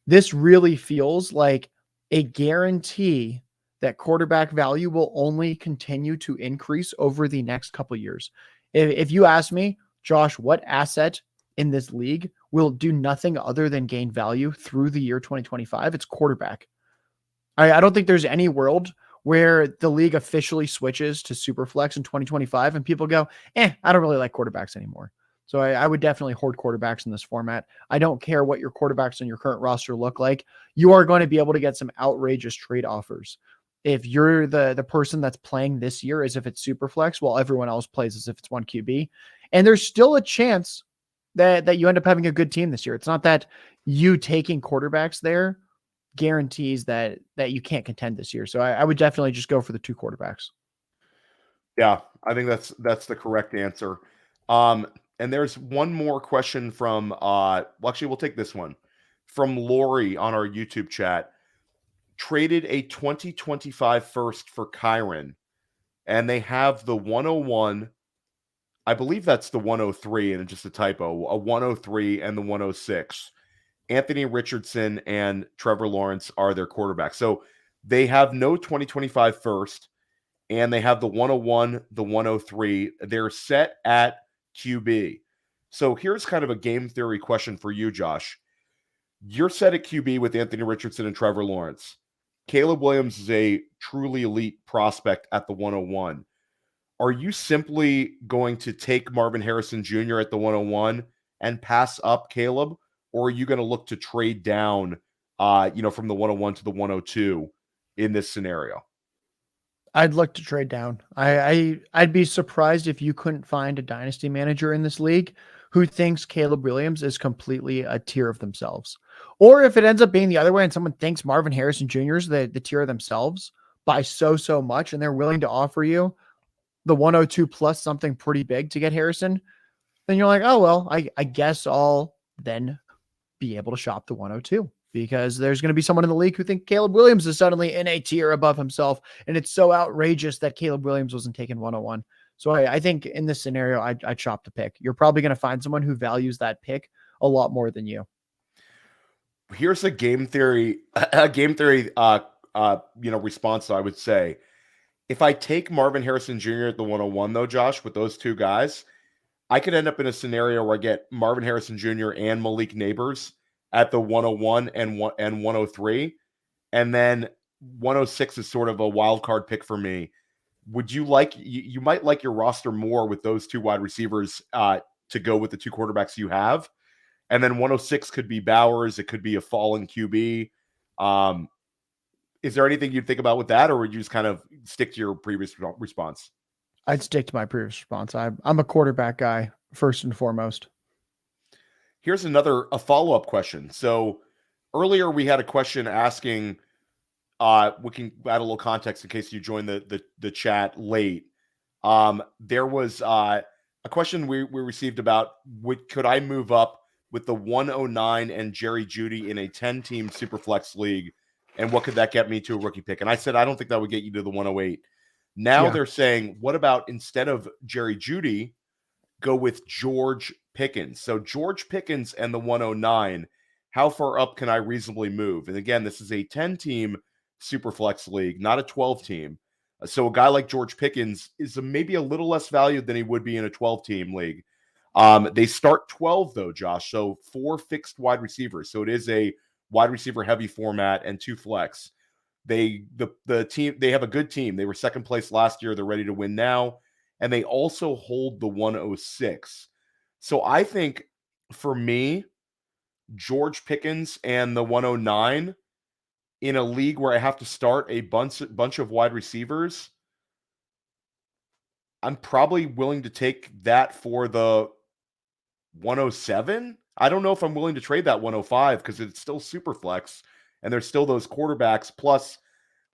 this really feels like a guarantee that quarterback value will only continue to increase over the next couple of years. If you ask me, Josh, what asset in this league will do nothing other than gain value through the year 2025, it's quarterback. I don't think there's any world where the league officially switches to Superflex in 2025 and people go, I don't really like quarterbacks anymore. So I would definitely hoard quarterbacks in this format. I don't care what your quarterbacks on your current roster look like. You are going to be able to get some outrageous trade offers. If you're the person that's playing this year as if it's Superflex, while everyone else plays as if it's one QB. And there's still a chance that you end up having a good team this year. It's not that you taking quarterbacks there guarantees that you can't contend this year. So I would definitely just go for the 2 quarterbacks.
Yeah, I think that's the correct answer. And there's one more question from actually we'll take this one from Lori on our YouTube chat. Traded a 2025 first for Kyron, and they have the 101. I believe that's the 103, and it's just a typo. A 103 and the 106. Anthony Richardson and Trevor Lawrence are their quarterbacks. So they have no 2025 first, and they have the 101, the 103. They're set at QB. So here's kind of a game theory question for you, Josh. You're set at QB with Anthony Richardson and Trevor Lawrence. Caleb Williams is a truly elite prospect at the 101. Are you simply going to take Marvin Harrison Jr. at the 101 and pass up Caleb? Or are you going to look to trade down, from the 101 to the 102 in this scenario?
I'd look to trade down. I'd be surprised if you couldn't find a dynasty manager in this league who thinks Caleb Williams is completely a tier of themselves. Or if it ends up being the other way and someone thinks Marvin Harrison Jr. is the tier of themselves by so much, and they're willing to offer you the 102 plus something pretty big to get Harrison, then you're like, oh, well, I guess I'll then be able to shop the 102 because there's going to be someone in the league who think Caleb Williams is suddenly in a tier above himself. And it's so outrageous that Caleb Williams wasn't taken 101. So I think in this scenario, I'd shop the pick. You're probably going to find someone who values that pick a lot more than you.
Here's a game theory response. I would say, if I take Marvin Harrison Jr. at the 101 though, Josh, with those 2 guys, I could end up in a scenario where I get Marvin Harrison Jr. and Malik Neighbors at the 101 and 103, and then 106 is sort of a wild card pick for me. Would you like you might like your roster more with those 2 wide receivers to go with the 2 quarterbacks you have, and then 106 could be Bowers, it could be a fallen QB. Is there anything you'd think about with that, or would you just kind of stick to your previous response?
I'd stick to my previous response. I'm a quarterback guy first and foremost.
Here's a follow-up question. So earlier we had a question asking, we can add a little context in case you joined the chat late. There was a question we received about could I move up with the 109 and Jerry Jeudy in a 10-team Superflex league, and what could that get me to a rookie pick? And I said I don't think that would get you to the 108. Now they're saying, what about instead of Jerry Jeudy, go with George Pickens? So George Pickens and the 109, how far up can I reasonably move? And again, this is a 10-team Superflex league, not a 12-team. So a guy like George Pickens is maybe a little less valued than he would be in a 12-team league. They start 12 though, Josh. So 4 fixed wide receivers. So it is a wide receiver heavy format and 2 flex. The team, they have a good team. They were second place last year. They're ready to win now. And they also hold the 106. So I think for me, George Pickens and the 109 in a league where I have to start a bunch of wide receivers, I'm probably willing to take that for the 107. I don't know if I'm willing to trade that 105 because it's still super flex and there's still those quarterbacks. Plus,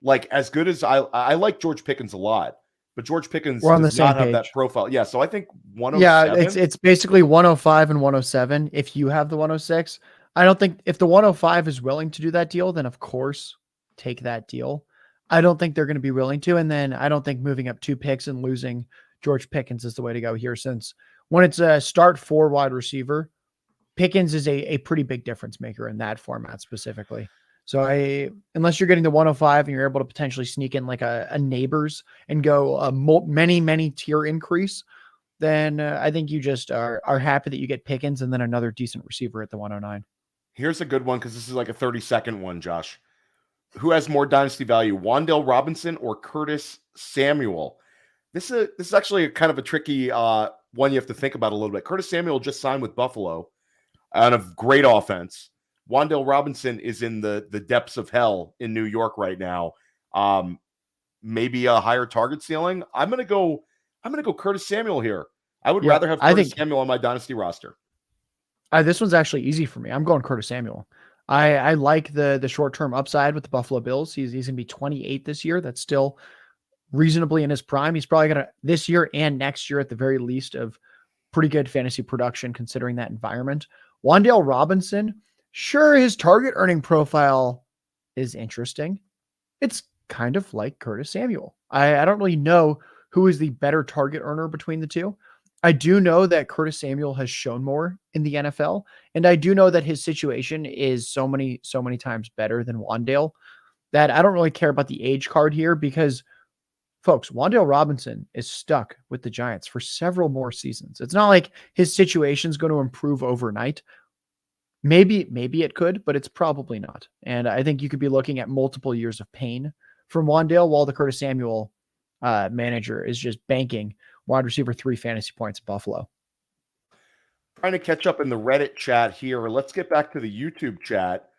like, as good as I like George Pickens a lot, but George Pickens does not have that profile. Yeah, so I think 107.
Yeah, it's basically 105 and 107 if you have the 106. I don't think if the 105 is willing to do that deal, then of course take that deal. I don't think they're going to be willing to. And then I don't think moving up 2 picks and losing George Pickens is the way to go here, since when it's a start 4 wide receiver, Pickens is a pretty big difference maker in that format specifically. So unless you're getting the 105 and you're able to potentially sneak in like a neighbors and go a many tier increase, then I think you just are happy that you get Pickens and then another decent receiver at the 109.
Here's a good one because this is like a 30-second one, Josh. Who has more dynasty value, Wan'Dale Robinson or Curtis Samuel? This is actually a kind of a tricky one you have to think about a little bit. Curtis Samuel just signed with Buffalo on a great offense. Wan'Dale Robinson is in the depths of hell in New York right now. Maybe a higher target ceiling. I'm gonna go Curtis Samuel here. I would rather have Curtis Samuel on my dynasty roster.
This one's actually easy for me. I'm going Curtis Samuel. I like the short-term upside with the Buffalo Bills. He's going to be 28 this year. That's still reasonably in his prime. He's probably going to, this year and next year at the very least, of pretty good fantasy production considering that environment. Wan'Dale Robinson, sure, his target earning profile is interesting. It's kind of like Curtis Samuel. I don't really know who is the better target earner between the two. I do know that Curtis Samuel has shown more in the NFL, and I do know that his situation is so many times better than Wan'Dale that I don't really care about the age card here because, folks, Wan'Dale Robinson is stuck with the Giants for several more seasons. It's not like his situation is going to improve overnight. Maybe it could, but it's probably not. And I think you could be looking at multiple years of pain from Wan'Dale while the Curtis Samuel manager is just banking wide receiver 3 fantasy points at Buffalo.
Trying to catch up in the Reddit chat here. Let's get back to the YouTube chat.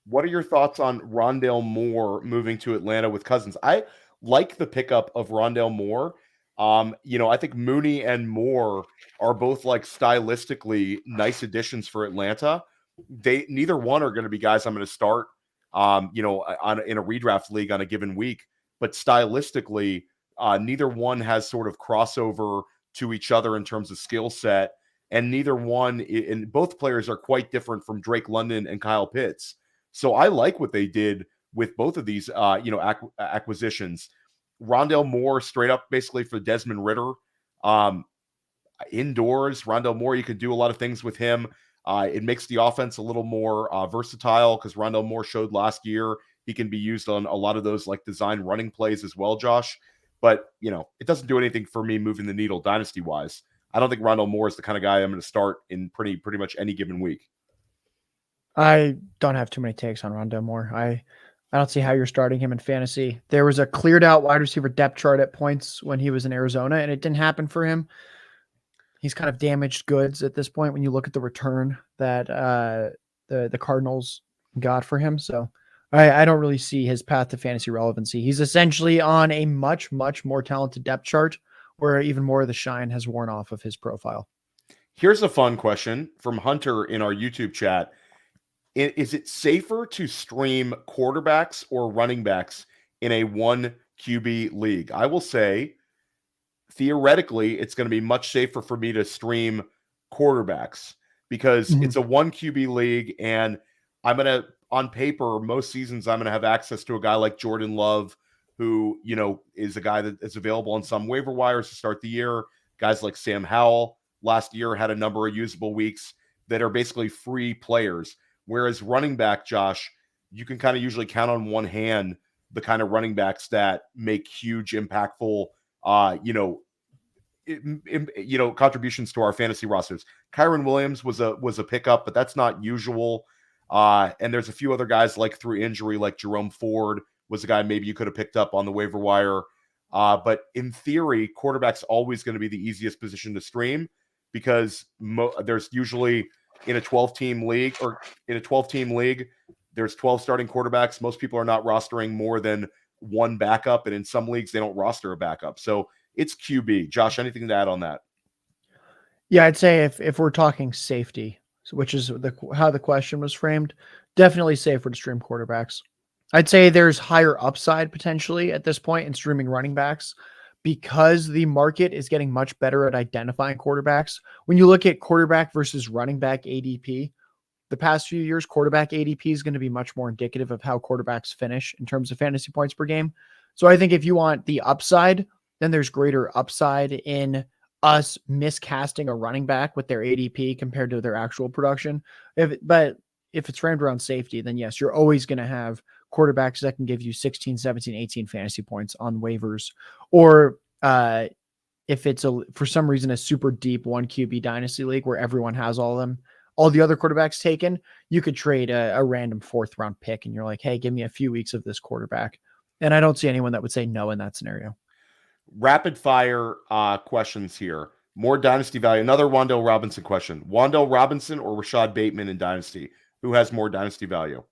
What are your thoughts on Rondale Moore moving to Atlanta with Cousins? I like the pickup of Rondale Moore. I think Mooney and Moore are both like stylistically nice additions for Atlanta. Neither one are going to be guys I'm going to start, in a redraft league on a given week. But stylistically, neither one has sort of crossover to each other in terms of skill set, and neither one, and both players are quite different from Drake London and Kyle Pitts. So I like what they did with both of these, acquisitions. Rondale Moore straight up basically for Desmond Ridder. Indoors, Rondale Moore, you can do a lot of things with him. It makes the offense a little more versatile because Rondale Moore showed last year he can be used on a lot of those like design running plays as well, Josh. But, it doesn't do anything for me moving the needle dynasty-wise. I don't think Rondale Moore is the kind of guy I'm going to start in pretty much any given week.
I don't have too many takes on Rondale Moore. I don't see how you're starting him in fantasy. There was a cleared out wide receiver depth chart at points when he was in Arizona, and it didn't happen for him. He's kind of damaged goods at this point when you look at the return that the Cardinals got for him. So I don't really see his path to fantasy relevancy. He's essentially on a much more talented depth chart where even more of the shine has worn off of his profile.
Here's a fun question from Hunter in our YouTube chat. Is it safer to stream quarterbacks or running backs in a 1 QB league? I will say, theoretically, it's going to be much safer for me to stream quarterbacks because it's a 1 QB league, and I'm going to, on paper, most seasons, I'm going to have access to a guy like Jordan Love, who, is a guy that is available on some waiver wires to start the year. Guys like Sam Howell last year had a number of usable weeks that are basically free players. Whereas running back, Josh, you can kind of usually count on one hand the kind of running backs that make huge, impactful, contributions to our fantasy rosters. Kyron Williams was a pickup, but that's not usual. And there's a few other guys like through injury, like Jerome Ford was a guy maybe you could have picked up on the waiver wire. But in theory, quarterback's always going to be the easiest position to stream because there's usually in a 12-team league, there's 12 starting quarterbacks. Most people are not rostering more than one backup, and in some leagues they don't roster a backup. So it's QB. Josh, anything to add on that?
Yeah, I'd say if we're talking safety, which is how the question was framed, definitely safer to stream quarterbacks. I'd say there's higher upside potentially at this point in streaming running backs because the market is getting much better at identifying quarterbacks. When you look at quarterback versus running back ADP, the past few years, quarterback ADP is going to be much more indicative of how quarterbacks finish in terms of fantasy points per game. So I think if you want the upside, then there's greater upside in us miscasting a running back with their ADP compared to their actual production. But if it's framed around safety, then yes, you're always going to have quarterbacks that can give you 16, 17, 18 fantasy points on waivers. Or if it's for some reason a super deep 1 QB dynasty league where everyone has all of them, all the other quarterbacks taken, you could trade a random 4th round pick and you're like, hey, give me a few weeks of this quarterback. And I don't see anyone that would say no in that scenario.
Rapid fire questions here. More dynasty value. Another Wan'Dale Robinson question. Wan'Dale Robinson or Rashad Bateman in dynasty? Who has more dynasty value?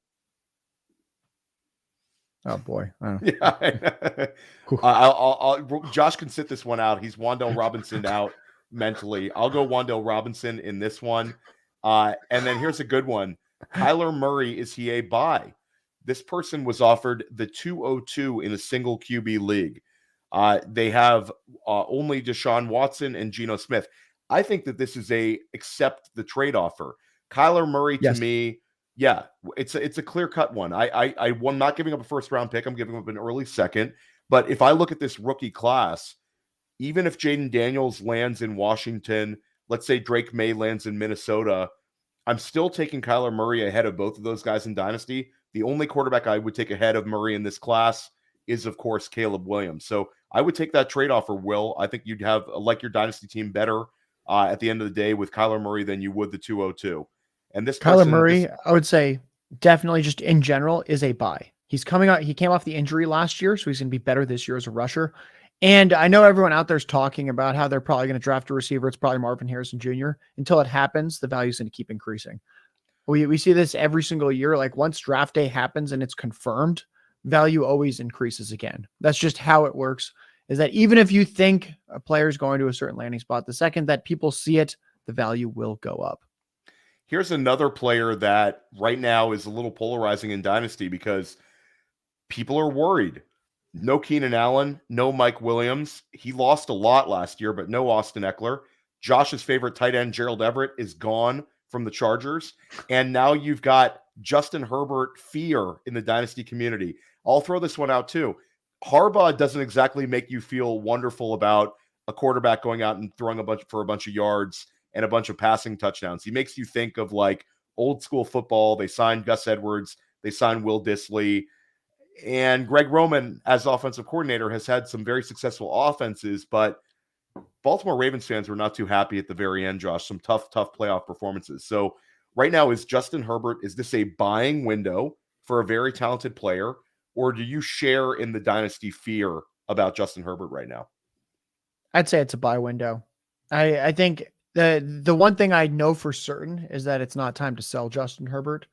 Oh boy.
Yeah. Josh can sit this one out. He's Wan'Dale Robinson out mentally. I'll go Wan'Dale Robinson in this one. And then here's a good one. Kyler Murray, is he a buy? This person was offered the 202 in a single QB league. They have only Deshaun Watson and Geno Smith. I think that this is accept the trade offer. Kyler Murray to me, yeah, it's a clear-cut one. I'm not giving up a first-round pick. I'm giving up an early second. But if I look at this rookie class, even if Jaden Daniels lands in Washington, let's say Drake May lands in Minnesota, I'm still taking Kyler Murray ahead of both of those guys in Dynasty. The only quarterback I would take ahead of Murray in this class is, of course, Caleb Williams. So I would take that trade offer, Will. I think you'd have like your Dynasty team better at the end of the day with Kyler Murray than you would the 202. And this
Kyler Murray, I would say definitely just in general is a buy. He's coming out. He came off the injury last year, so he's going to be better this year as a rusher. And I know everyone out there is talking about how they're probably going to draft a receiver. It's probably Marvin Harrison Jr. Until it happens, the value is going to keep increasing. We see this every single year. Like once draft day happens and it's confirmed, value always increases again. That's just how it works, is that even if you think a player is going to a certain landing spot, the second that people see it, the value will go up.
Here's another player that right now is a little polarizing in Dynasty because people are worried. No Keenan Allen, no Mike Williams. He lost a lot last year, but no Austin Eckler. Josh's favorite tight end, Gerald Everett, is gone from the Chargers. And now you've got Justin Herbert fear in the Dynasty community. I'll throw this one out too. Harbaugh doesn't exactly make you feel wonderful about a quarterback going out and throwing a bunch of yards and a bunch of passing touchdowns. He makes you think of like old school football. They signed Gus Edwards. They signed Will Dissly. And Greg Roman, as offensive coordinator, has had some very successful offenses, but Baltimore Ravens fans were not too happy at the very end, Josh. Some tough playoff performances. So right now, is Justin Herbert, is this a buying window for a very talented player, or do you share in the Dynasty fear about Justin Herbert right now?
I'd say it's a buy window. I think the one thing I know for certain is that it's not time to sell Justin Herbert.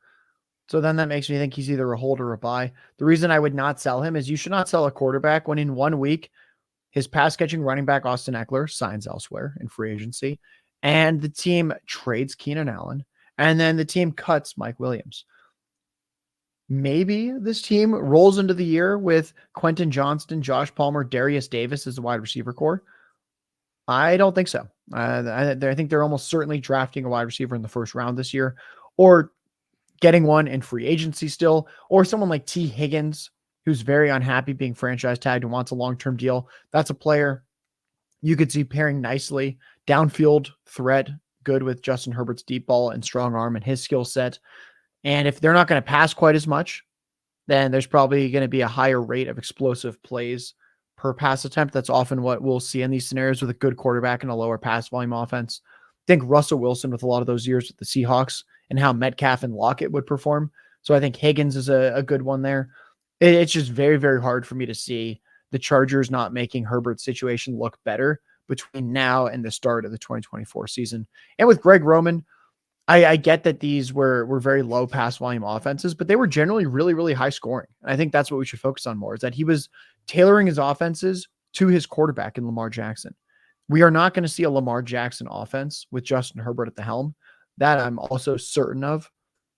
So then that makes me think he's either a hold or a buy. The reason I would not sell him is you should not sell a quarterback when in 1 week, his pass catching running back, Austin Eckler, signs elsewhere in free agency, and the team trades Keenan Allen, and then the team cuts Mike Williams. Maybe this team rolls into the year with Quentin Johnston, Josh Palmer, Darius Davis as the wide receiver core. I don't think so. I think they're almost certainly drafting a wide receiver in the first round this year, or getting one in free agency still, or someone like T. Higgins, who's very unhappy being franchise tagged and wants a long-term deal. That's a player you could see pairing nicely. Downfield threat, good with Justin Herbert's deep ball and strong arm and his skill set. And if they're not going to pass quite as much, then there's probably going to be a higher rate of explosive plays per pass attempt. That's often what we'll see in these scenarios with a good quarterback and a lower pass volume offense. I think Russell Wilson with a lot of those years with the Seahawks and how Metcalf and Lockett would perform. So I think Higgins is a good one there. It's just very, very hard for me to see the Chargers not making Herbert's situation look better between now and the start of the 2024 season. And with Greg Roman, I get that these were very low pass volume offenses, but they were generally really, really high scoring. And I think that's what we should focus on more, is that he was tailoring his offenses to his quarterback in Lamar Jackson. We are not going to see a Lamar Jackson offense with Justin Herbert at the helm. That I'm also certain of.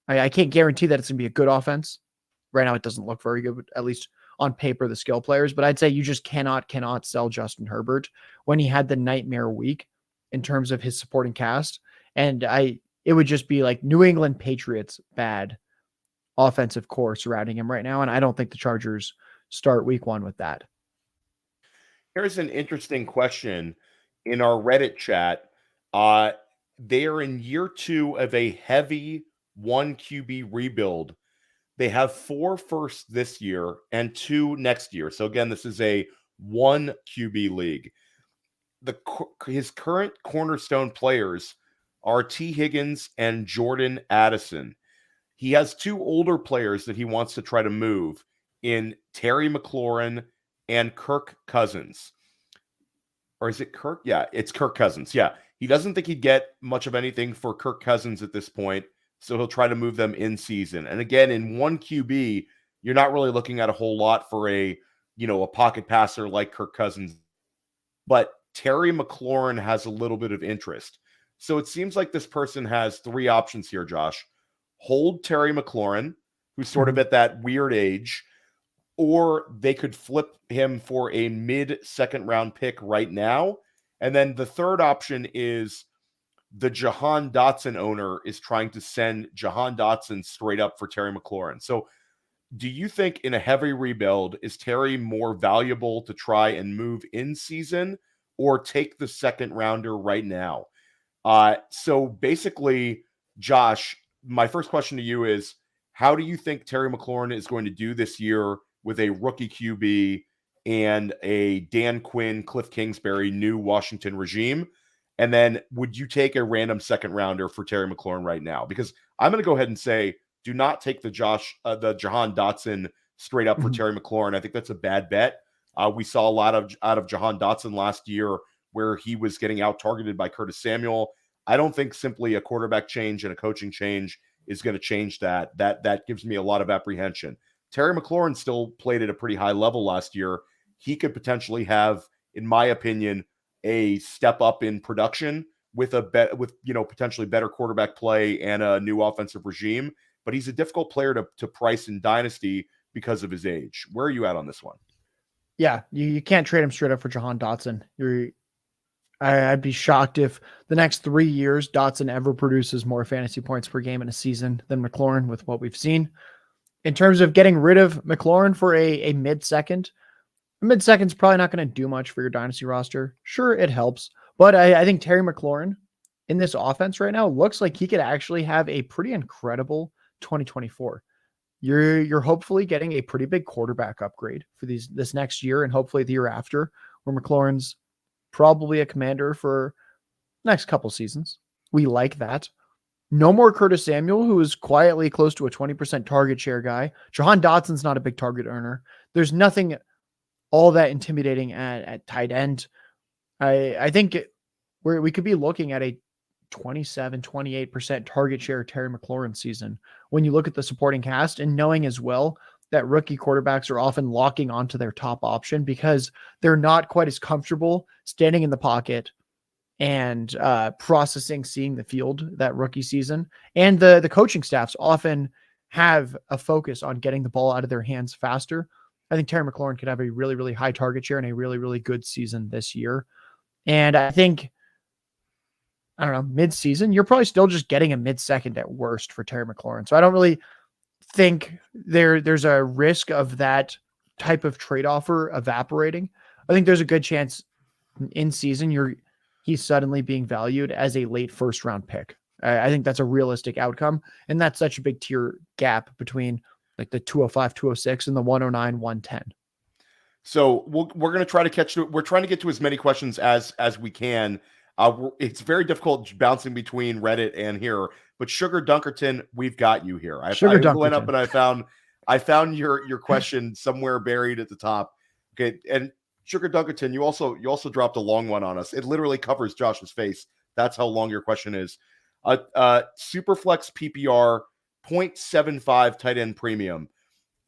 I can't guarantee that it's going to be a good offense. Right now, it doesn't look very good, at least on paper, the skill players. But I'd say you just cannot sell Justin Herbert when he had the nightmare week in terms of his supporting cast. And it would just be like New England Patriots bad offensive core surrounding him right now. And I don't think the Chargers start week one with that.
Here's an interesting question in our Reddit chat. They are in year 2 of a heavy 1 QB rebuild. They have 4 firsts this year and 2 next year. So again, this is a 1 QB league. His current cornerstone players are T. Higgins and Jordan Addison. He has 2 older players that he wants to try to move in Terry McLaurin and Kirk Cousins. Or is it Kirk? Yeah, it's Kirk Cousins. Yeah. He doesn't think he'd get much of anything for Kirk Cousins at this point, so he'll try to move them in season. And again, in 1 QB, you're not really looking at a whole lot for a pocket passer like Kirk Cousins. But Terry McLaurin has a little bit of interest. So it seems like this person has 3 options here, Josh. Hold Terry McLaurin, who's sort of at that weird age, or they could flip him for a mid-second round pick right now. And then the third option is the Jahan Dotson owner is trying to send Jahan Dotson straight up for Terry McLaurin. So do you think in a heavy rebuild, is Terry more valuable to try and move in season or take the second rounder right now? So basically, Josh, my first question to you is, how do you think Terry McLaurin is going to do this year with a rookie QB and a Dan Quinn, Cliff Kingsbury, new Washington regime? And then would you take a random second rounder for Terry McLaurin right now? Because I'm going to go ahead and say, do not take the Jahan Dotson straight up for Terry McLaurin. I think that's a bad bet. We saw a lot out of Jahan Dotson last year where he was getting out targeted by Curtis Samuel. I don't think simply a quarterback change and a coaching change is going to change that. That gives me a lot of apprehension. Terry McLaurin still played at a pretty high level last year. He could potentially have, in my opinion, a step up in production with potentially better quarterback play and a new offensive regime. But he's a difficult player to price in Dynasty because of his age. Where are you at on this one?
Yeah, you can't trade him straight up for Jahan Dotson. I'd be shocked if the next 3 years Dotson ever produces more fantasy points per game in a season than McLaurin with what we've seen. In terms of getting rid of McLaurin for a mid-second is probably not going to do much for your Dynasty roster. Sure, it helps, but I think Terry McLaurin in this offense right now looks like he could actually have a pretty incredible 2024. You're hopefully getting a pretty big quarterback upgrade for this next year and hopefully the year after, where McLaurin's probably a commander for next couple seasons. We like that. No more Curtis Samuel, who is quietly close to a 20% target share guy. Jahan Dotson's not a big target earner. There's nothing all that intimidating at tight end. I think we could be looking at a 27, 28% target share Terry McLaurin season when you look at the supporting cast, and knowing as well that rookie quarterbacks are often locking onto their top option because they're not quite as comfortable standing in the pocket and seeing the field that rookie season. And the coaching staffs often have a focus on getting the ball out of their hands faster. I think Terry McLaurin could have a really, really high target share and a really, really good season this year. And I think, I don't know, mid-season, you're probably still just getting a mid-second at worst for Terry McLaurin. So I don't really think there's a risk of that type of trade offer evaporating. I think there's a good chance in season he's suddenly being valued as a late first round pick. I think that's a realistic outcome. And that's such a big tier gap between like the 205, 206 and the 109, 110.
So we're going to try to we're trying to get to as many questions as we can. It's very difficult bouncing between Reddit and here, but Sugar Dunkerton, we've got you here. I went up and I found your question somewhere buried at the top. Okay. And Sugar Dunkerton, you also dropped a long one on us. It literally covers Josh's face. That's how long your question is. Superflex PPR 0.75 tight end premium.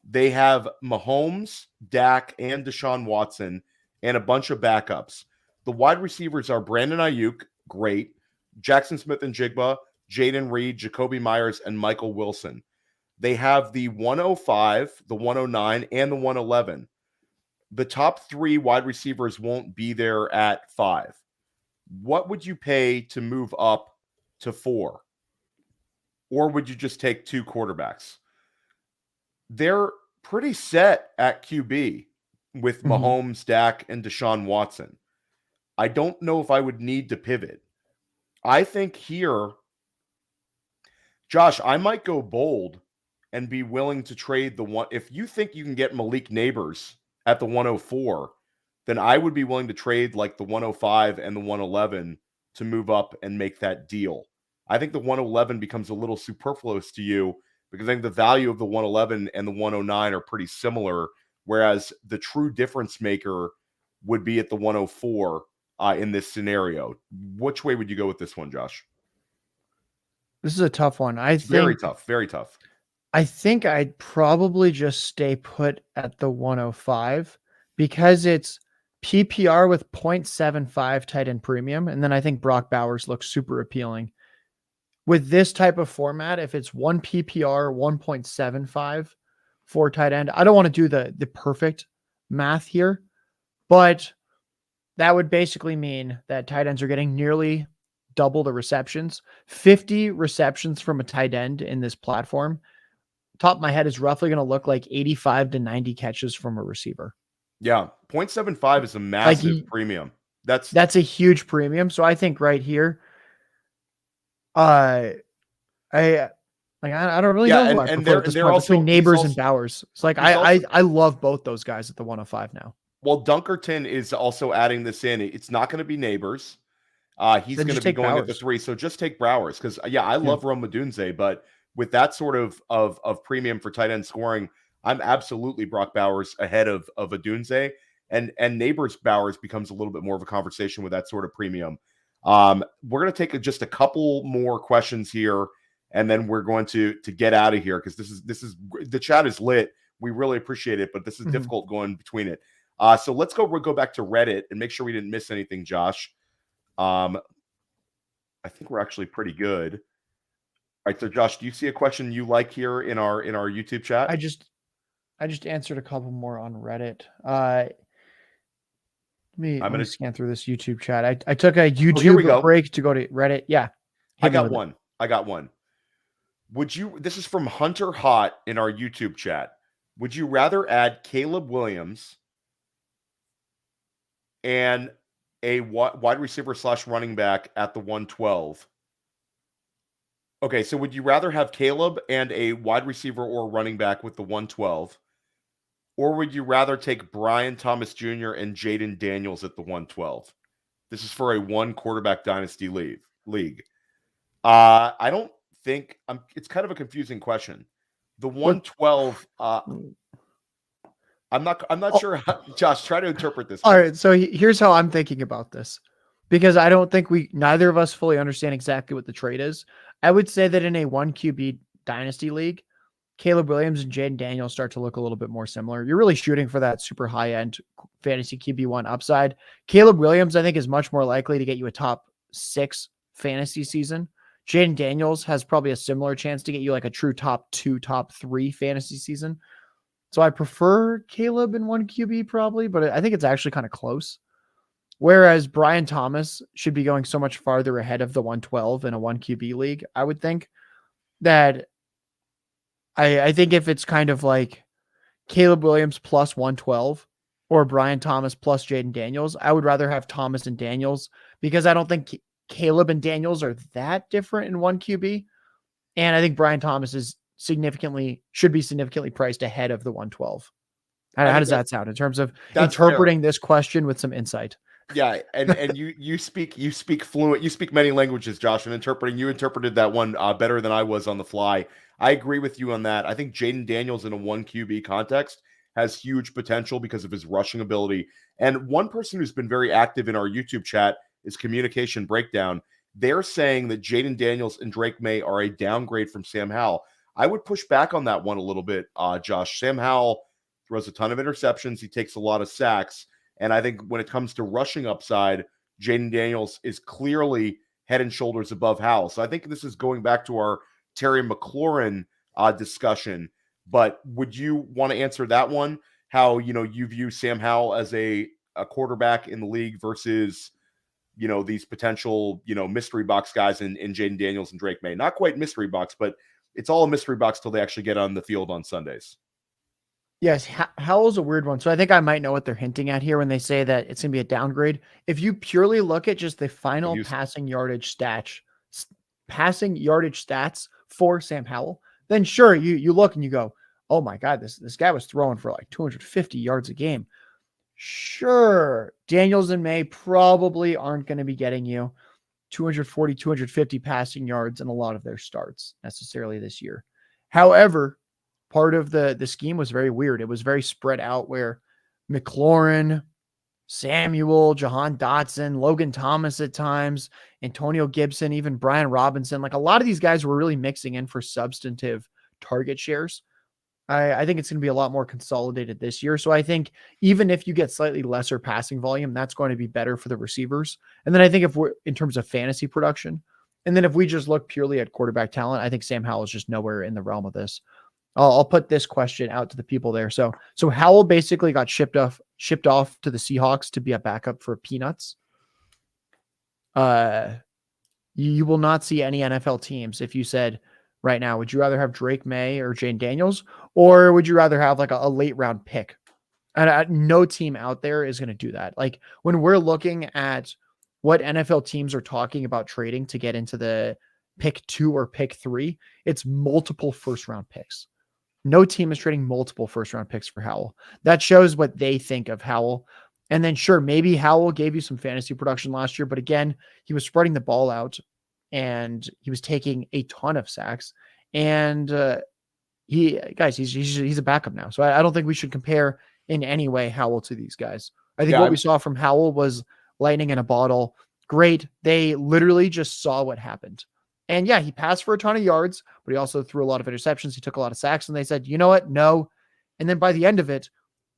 They have Mahomes, Dak, and Deshaun Watson, and a bunch of backups. The wide receivers are Brandon Ayuk, great, Jackson Smith and Jigba, Jaden Reed, Jacoby Myers, and Michael Wilson. They have the 105, the 109, and the 111. The top 3 wide receivers won't be there at 5. What would you pay to move up to 4? Or would you just take 2 quarterbacks? They're pretty set at QB. with Mahomes, Dak, and Deshaun Watson. I don't know if I would need to pivot. I think here, Josh, I might go bold and be willing to trade the one. If you think you can get Malik Neighbors at the 104, then I would be willing to trade like the 105 and the 111 to move up and make that deal. I think the 111 becomes a little superfluous to you because I think the value of the 111 and the 109 are pretty similar, whereas the true difference maker would be at the 104 in this scenario. Which way would you go with this one, Josh?
This is a tough one. I think
very tough, very tough.
I think I'd probably just stay put at the 105 because it's PPR with 0.75 tight end premium. And then I think Brock Bowers looks super appealing. With this type of format, if it's 1 PPR, 1.75 for tight end, I don't want to do the perfect math here, but that would basically mean that tight ends are getting nearly double the receptions. 50 receptions from a tight end in this platform, top of my head, is roughly going to look like 85 to 90 catches from a receiver.
Yeah, 0.75 is a massive premium. That's
a huge premium. So I think right here, I don't really know who I prefer at this point between Neighbors and Bowers. It's like I love both those guys at the 105 now.
Well, Dunkerton is also adding this in. It's not going to be Neighbors. He's going to be going at the 3. So just take Bowers because I love Rome Odunze, but with that sort of premium for tight end scoring, I'm absolutely Brock Bowers ahead of Odunze, and Neighbors Bowers becomes a little bit more of a conversation with that sort of premium. We're going to take just a couple more questions here, and then we're going to get out of here because this is the chat is lit. We really appreciate it, but this is difficult going between it. So let's go back to Reddit and make sure we didn't miss anything, Josh. I think we're actually pretty good. All right, so Josh, do you see a question you like here in our YouTube chat?
I just answered a couple more on Reddit. Let me scan through this YouTube chat. I took a YouTube break to go to Reddit. Yeah.
I got one. This is from Hunter Hot in our YouTube chat. Would you rather add Caleb Williams and a wide receiver / running back at the 112? Okay, so would you rather have Caleb and a wide receiver or running back with the 112? Or would you rather take Brian Thomas Jr. and Jaden Daniels at the 112? This is for a 1 quarterback dynasty league. I don't think it's kind of a confusing question. The 112, I'm not sure how, Josh, try to interpret this.
All right, so here's how I'm thinking about this, because I don't think neither of us fully understand exactly what the trade is. I would say that in a 1 QB dynasty league, Caleb Williams and Jaden Daniels start to look a little bit more similar. You're really shooting for that super high-end fantasy QB1 upside. Caleb Williams, I think, is much more likely to get you a top 6 fantasy season. Jaden Daniels has probably a similar chance to get you like a true top 2, top 3 fantasy season. So I prefer Caleb in 1 QB probably, but I think it's actually kind of close. Whereas Brian Thomas should be going so much farther ahead of the 112 in a 1 QB league. I would think that I think if it's kind of like Caleb Williams plus 112 or Brian Thomas plus Jaden Daniels, I would rather have Thomas and Daniels because I don't think Caleb and Daniels are that different in 1 QB. And I think Brian Thomas should be significantly priced ahead of the 112. How does that sound in terms of interpreting this question with some insight?
Yeah, and you speak fluent, you speak many languages, Josh, and you interpreted that one better than I was on the fly. I agree with you on that. I think Jaden Daniels in a 1 QB context has huge potential because of his rushing ability. And one person who's been very active in our YouTube chat is Communication Breakdown. They're saying that Jaden Daniels and Drake May are a downgrade from Sam Howell. I would push back on that one a little bit, Josh. Sam Howell throws a ton of interceptions. He takes a lot of sacks. And I think when it comes to rushing upside, Jaden Daniels is clearly head and shoulders above Howell. So I think this is going back to our Terry McLaurin discussion. But would you want to answer that one? How, you view Sam Howell as a quarterback in the league versus, these potential, mystery box guys in Jaden Daniels and Drake May. Not quite mystery box, but it's all a mystery box till they actually get on the field on Sundays.
Yes, Howell's a weird one. So I think I might know what they're hinting at here when they say that it's going to be a downgrade. If you purely look at just the final passing yardage stats for Sam Howell, then sure, you look and you go, oh my God, this guy was throwing for like 250 yards a game. Sure, Daniels and May probably aren't going to be getting you 240, 250 passing yards in a lot of their starts necessarily this year. However, part of the scheme was very weird. It was very spread out where McClaren, Samuel, Jahan Dotson, Logan Thomas at times, Antonio Gibson, even Brian Robinson, like a lot of these guys were really mixing in for substantive target shares. I think it's going to be a lot more consolidated this year. So I think even if you get slightly lesser passing volume, that's going to be better for the receivers. And then I think if we're in terms of fantasy production, and then if we just look purely at quarterback talent, I think Sam Howell is just nowhere in the realm of this. I'll put this question out to the people there. So Howell basically got shipped off to the Seahawks to be a backup for Peanuts. You will not see any NFL teams if you said right now, would you rather have Drake May or Jane Daniels, or would you rather have like a late round pick? And no team out there is going to do that. Like when we're looking at what NFL teams are talking about trading to get into the pick 2 or pick 3, it's multiple first round picks. No team is trading multiple first round picks for Howell. That shows what they think of Howell. And then sure, maybe Howell gave you some fantasy production last year, but again, he was spreading the ball out and he was taking a ton of sacks. And he's a backup now. So I don't think we should compare in any way Howell to these guys. I think what we saw from Howell was lightning in a bottle. Great. They literally just saw what happened. And yeah, he passed for a ton of yards, but he also threw a lot of interceptions. He took a lot of sacks, and they said, you know what? No. And then by the end of it,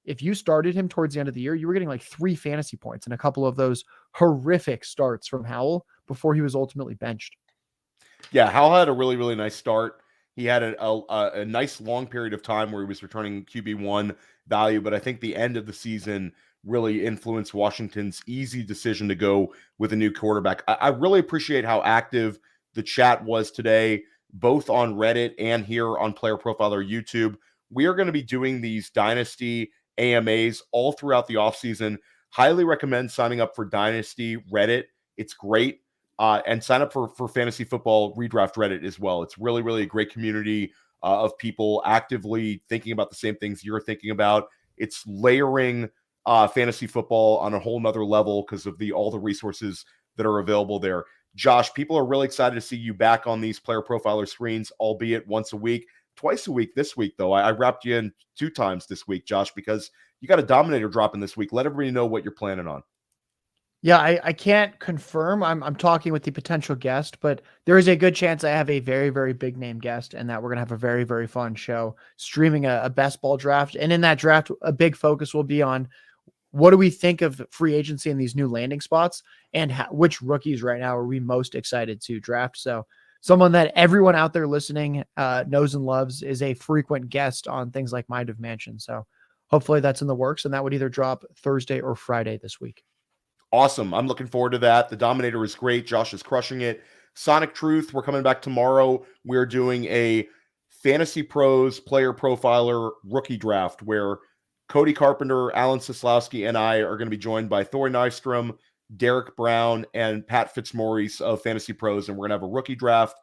if you started him towards the end of the year, you were getting like 3 fantasy points and a couple of those horrific starts from Howell before he was ultimately benched.
Yeah, Howell had a really, really nice start. He had a nice long period of time where he was returning QB1 value, but I think the end of the season really influenced Washington's easy decision to go with a new quarterback. I really appreciate how active the chat was today, both on Reddit and here on Player Profiler YouTube. We are going to be doing these Dynasty AMAs all throughout the offseason. Highly recommend signing up for Dynasty Reddit. It's great. And sign up for Fantasy Football Redraft Reddit as well. It's really, really a great community of people actively thinking about the same things you're thinking about. It's layering fantasy football on a whole nother level because of all the resources that are available there. Josh, people are really excited to see you back on these Player Profiler screens, albeit once a week, twice a week this week, though. I wrapped you in 2 times this week, Josh, because you got a Dominator dropping this week. Let everybody know what you're planning on.
Yeah, I can't confirm. I'm talking with the potential guest, but there is a good chance I have a very, very big name guest and that we're going to have a very, very fun show streaming a best ball draft. And in that draft, a big focus will be on what do we think of free agency in these new landing spots and which rookies right now are we most excited to draft. So someone that everyone out there listening knows and loves is a frequent guest on things like Mind of Mansion. So hopefully that's in the works and that would either drop Thursday or Friday this week.
Awesome. I'm looking forward to that. The Dominator is great. Josh is crushing it. Sonic Truth, we're coming back tomorrow. We're doing a Fantasy Pros Player Profiler rookie draft where Cody Carpenter, Alan Sislowski, and I are going to be joined by Thor Nystrom, Derek Brown, and Pat Fitzmaurice of Fantasy Pros, and we're going to have a rookie draft.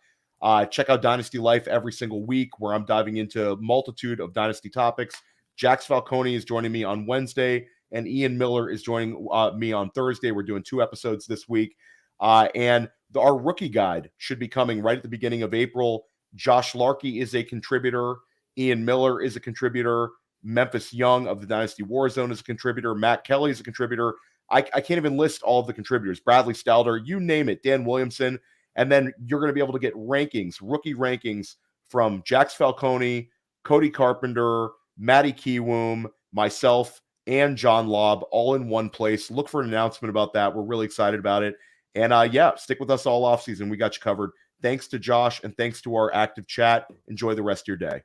Check out Dynasty Life every single week where I'm diving into a multitude of Dynasty topics. Jax Falcone is joining me on Wednesday, and Ian Miller is joining me on Thursday. We're doing 2 episodes this week. And our rookie guide should be coming right at the beginning of April. Josh Larky is a contributor. Ian Miller is a contributor. Memphis Young of the Dynasty Warzone is a contributor. Matt Kelly is a contributor. I can't even list all of the contributors. Bradley Stalder, you name it. Dan Williamson. And then you're going to be able to get rankings, rookie rankings from Jax Falcone, Cody Carpenter, Matty Kiwoom, myself, and John Lobb all in one place. Look for an announcement about that. We're really excited about it. And stick with us all offseason. We got you covered. Thanks to Josh and thanks to our active chat. Enjoy the rest of your day.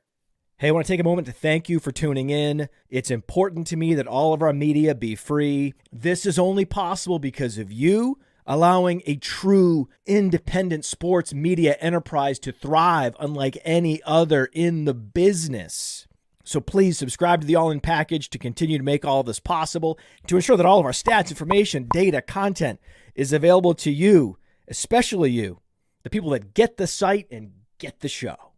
Hey, I want to take a moment to thank you for tuning in. It's important to me that all of our media be free. This is only possible because of you allowing a true independent sports media enterprise to thrive unlike any other in the business. So please subscribe to the All In package to continue to make all of this possible, to ensure that all of our stats, information, data, content is available to you, especially you, the people that get the site and get the show.